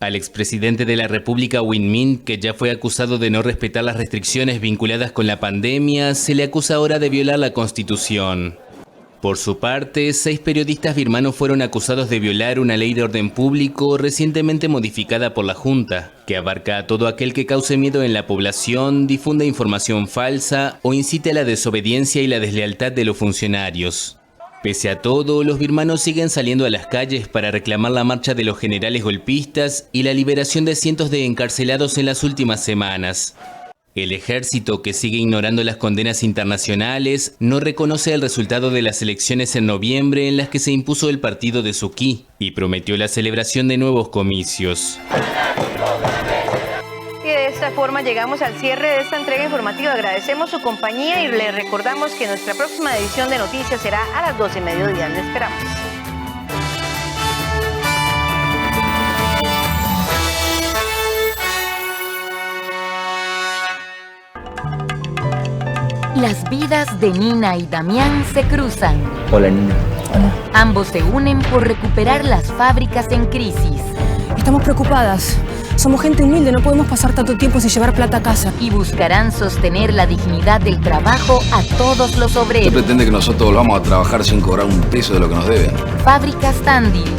Al expresidente de la República Win Myint, que ya fue acusado de no respetar las restricciones vinculadas con la pandemia, se le acusa ahora de violar la Constitución. Por su parte, 6 periodistas birmanos fueron acusados de violar una ley de orden público recientemente modificada por la Junta, que abarca a todo aquel que cause miedo en la población, difunda información falsa o incite a la desobediencia y la deslealtad de los funcionarios. Pese a todo, los birmanos siguen saliendo a las calles para reclamar la marcha de los generales golpistas y la liberación de cientos de encarcelados en las últimas semanas. El ejército, que sigue ignorando las condenas internacionales, no reconoce el resultado de las elecciones en noviembre en las que se impuso el partido de Suu Kyi y prometió la celebración de nuevos comicios. Y de esta forma llegamos al cierre de esta entrega informativa. Agradecemos su compañía y le recordamos que nuestra próxima edición de noticias será a las 12 del mediodía. Le esperamos. Las vidas de Nina y Damián se cruzan. Hola, Nina. Hola. Ambos se unen por recuperar las fábricas en crisis. Estamos preocupadas. Somos gente humilde, no podemos pasar tanto tiempo sin llevar plata a casa. Y buscarán sostener la dignidad del trabajo a todos los obreros. Usted pretende que nosotros vamos a trabajar sin cobrar un peso de lo que nos deben. Fábricas Tandil.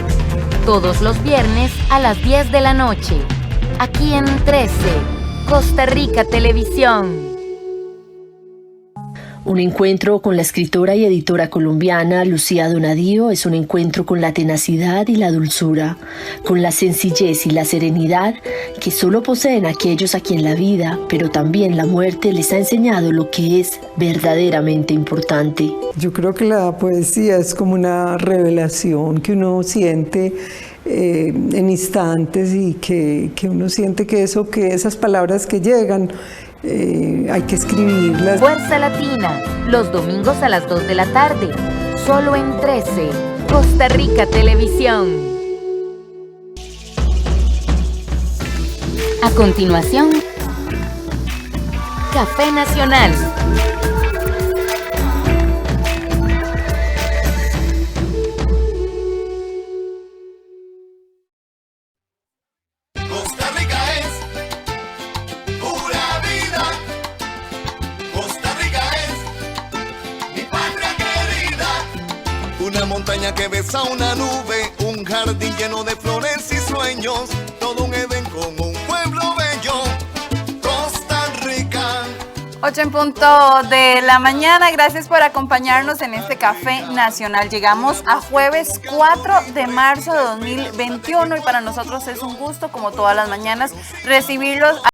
Todos los viernes a las 10 de la noche. Aquí en 13, Costa Rica Televisión. Un encuentro con la escritora y editora colombiana Lucía Donadío es un encuentro con la tenacidad y la dulzura, con la sencillez y la serenidad que solo poseen aquellos a quien la vida, pero también la muerte, les ha enseñado lo que es verdaderamente importante. Yo creo que la poesía es como una revelación que uno siente en instantes y que uno siente que esas palabras que llegan hay que escribirlas. Fuerza Latina, los domingos a las 2 de la tarde, solo en 13, Costa Rica Televisión. A continuación, Café Nacional. Que besa una nube, un jardín lleno de flores y sueños, todo un Edén con un pueblo bello, Costa Rica. 8:00 de la mañana, gracias por acompañarnos en este Café Nacional. Llegamos a jueves 4 de marzo de 2021 y para nosotros es un gusto, como todas las mañanas, recibirlos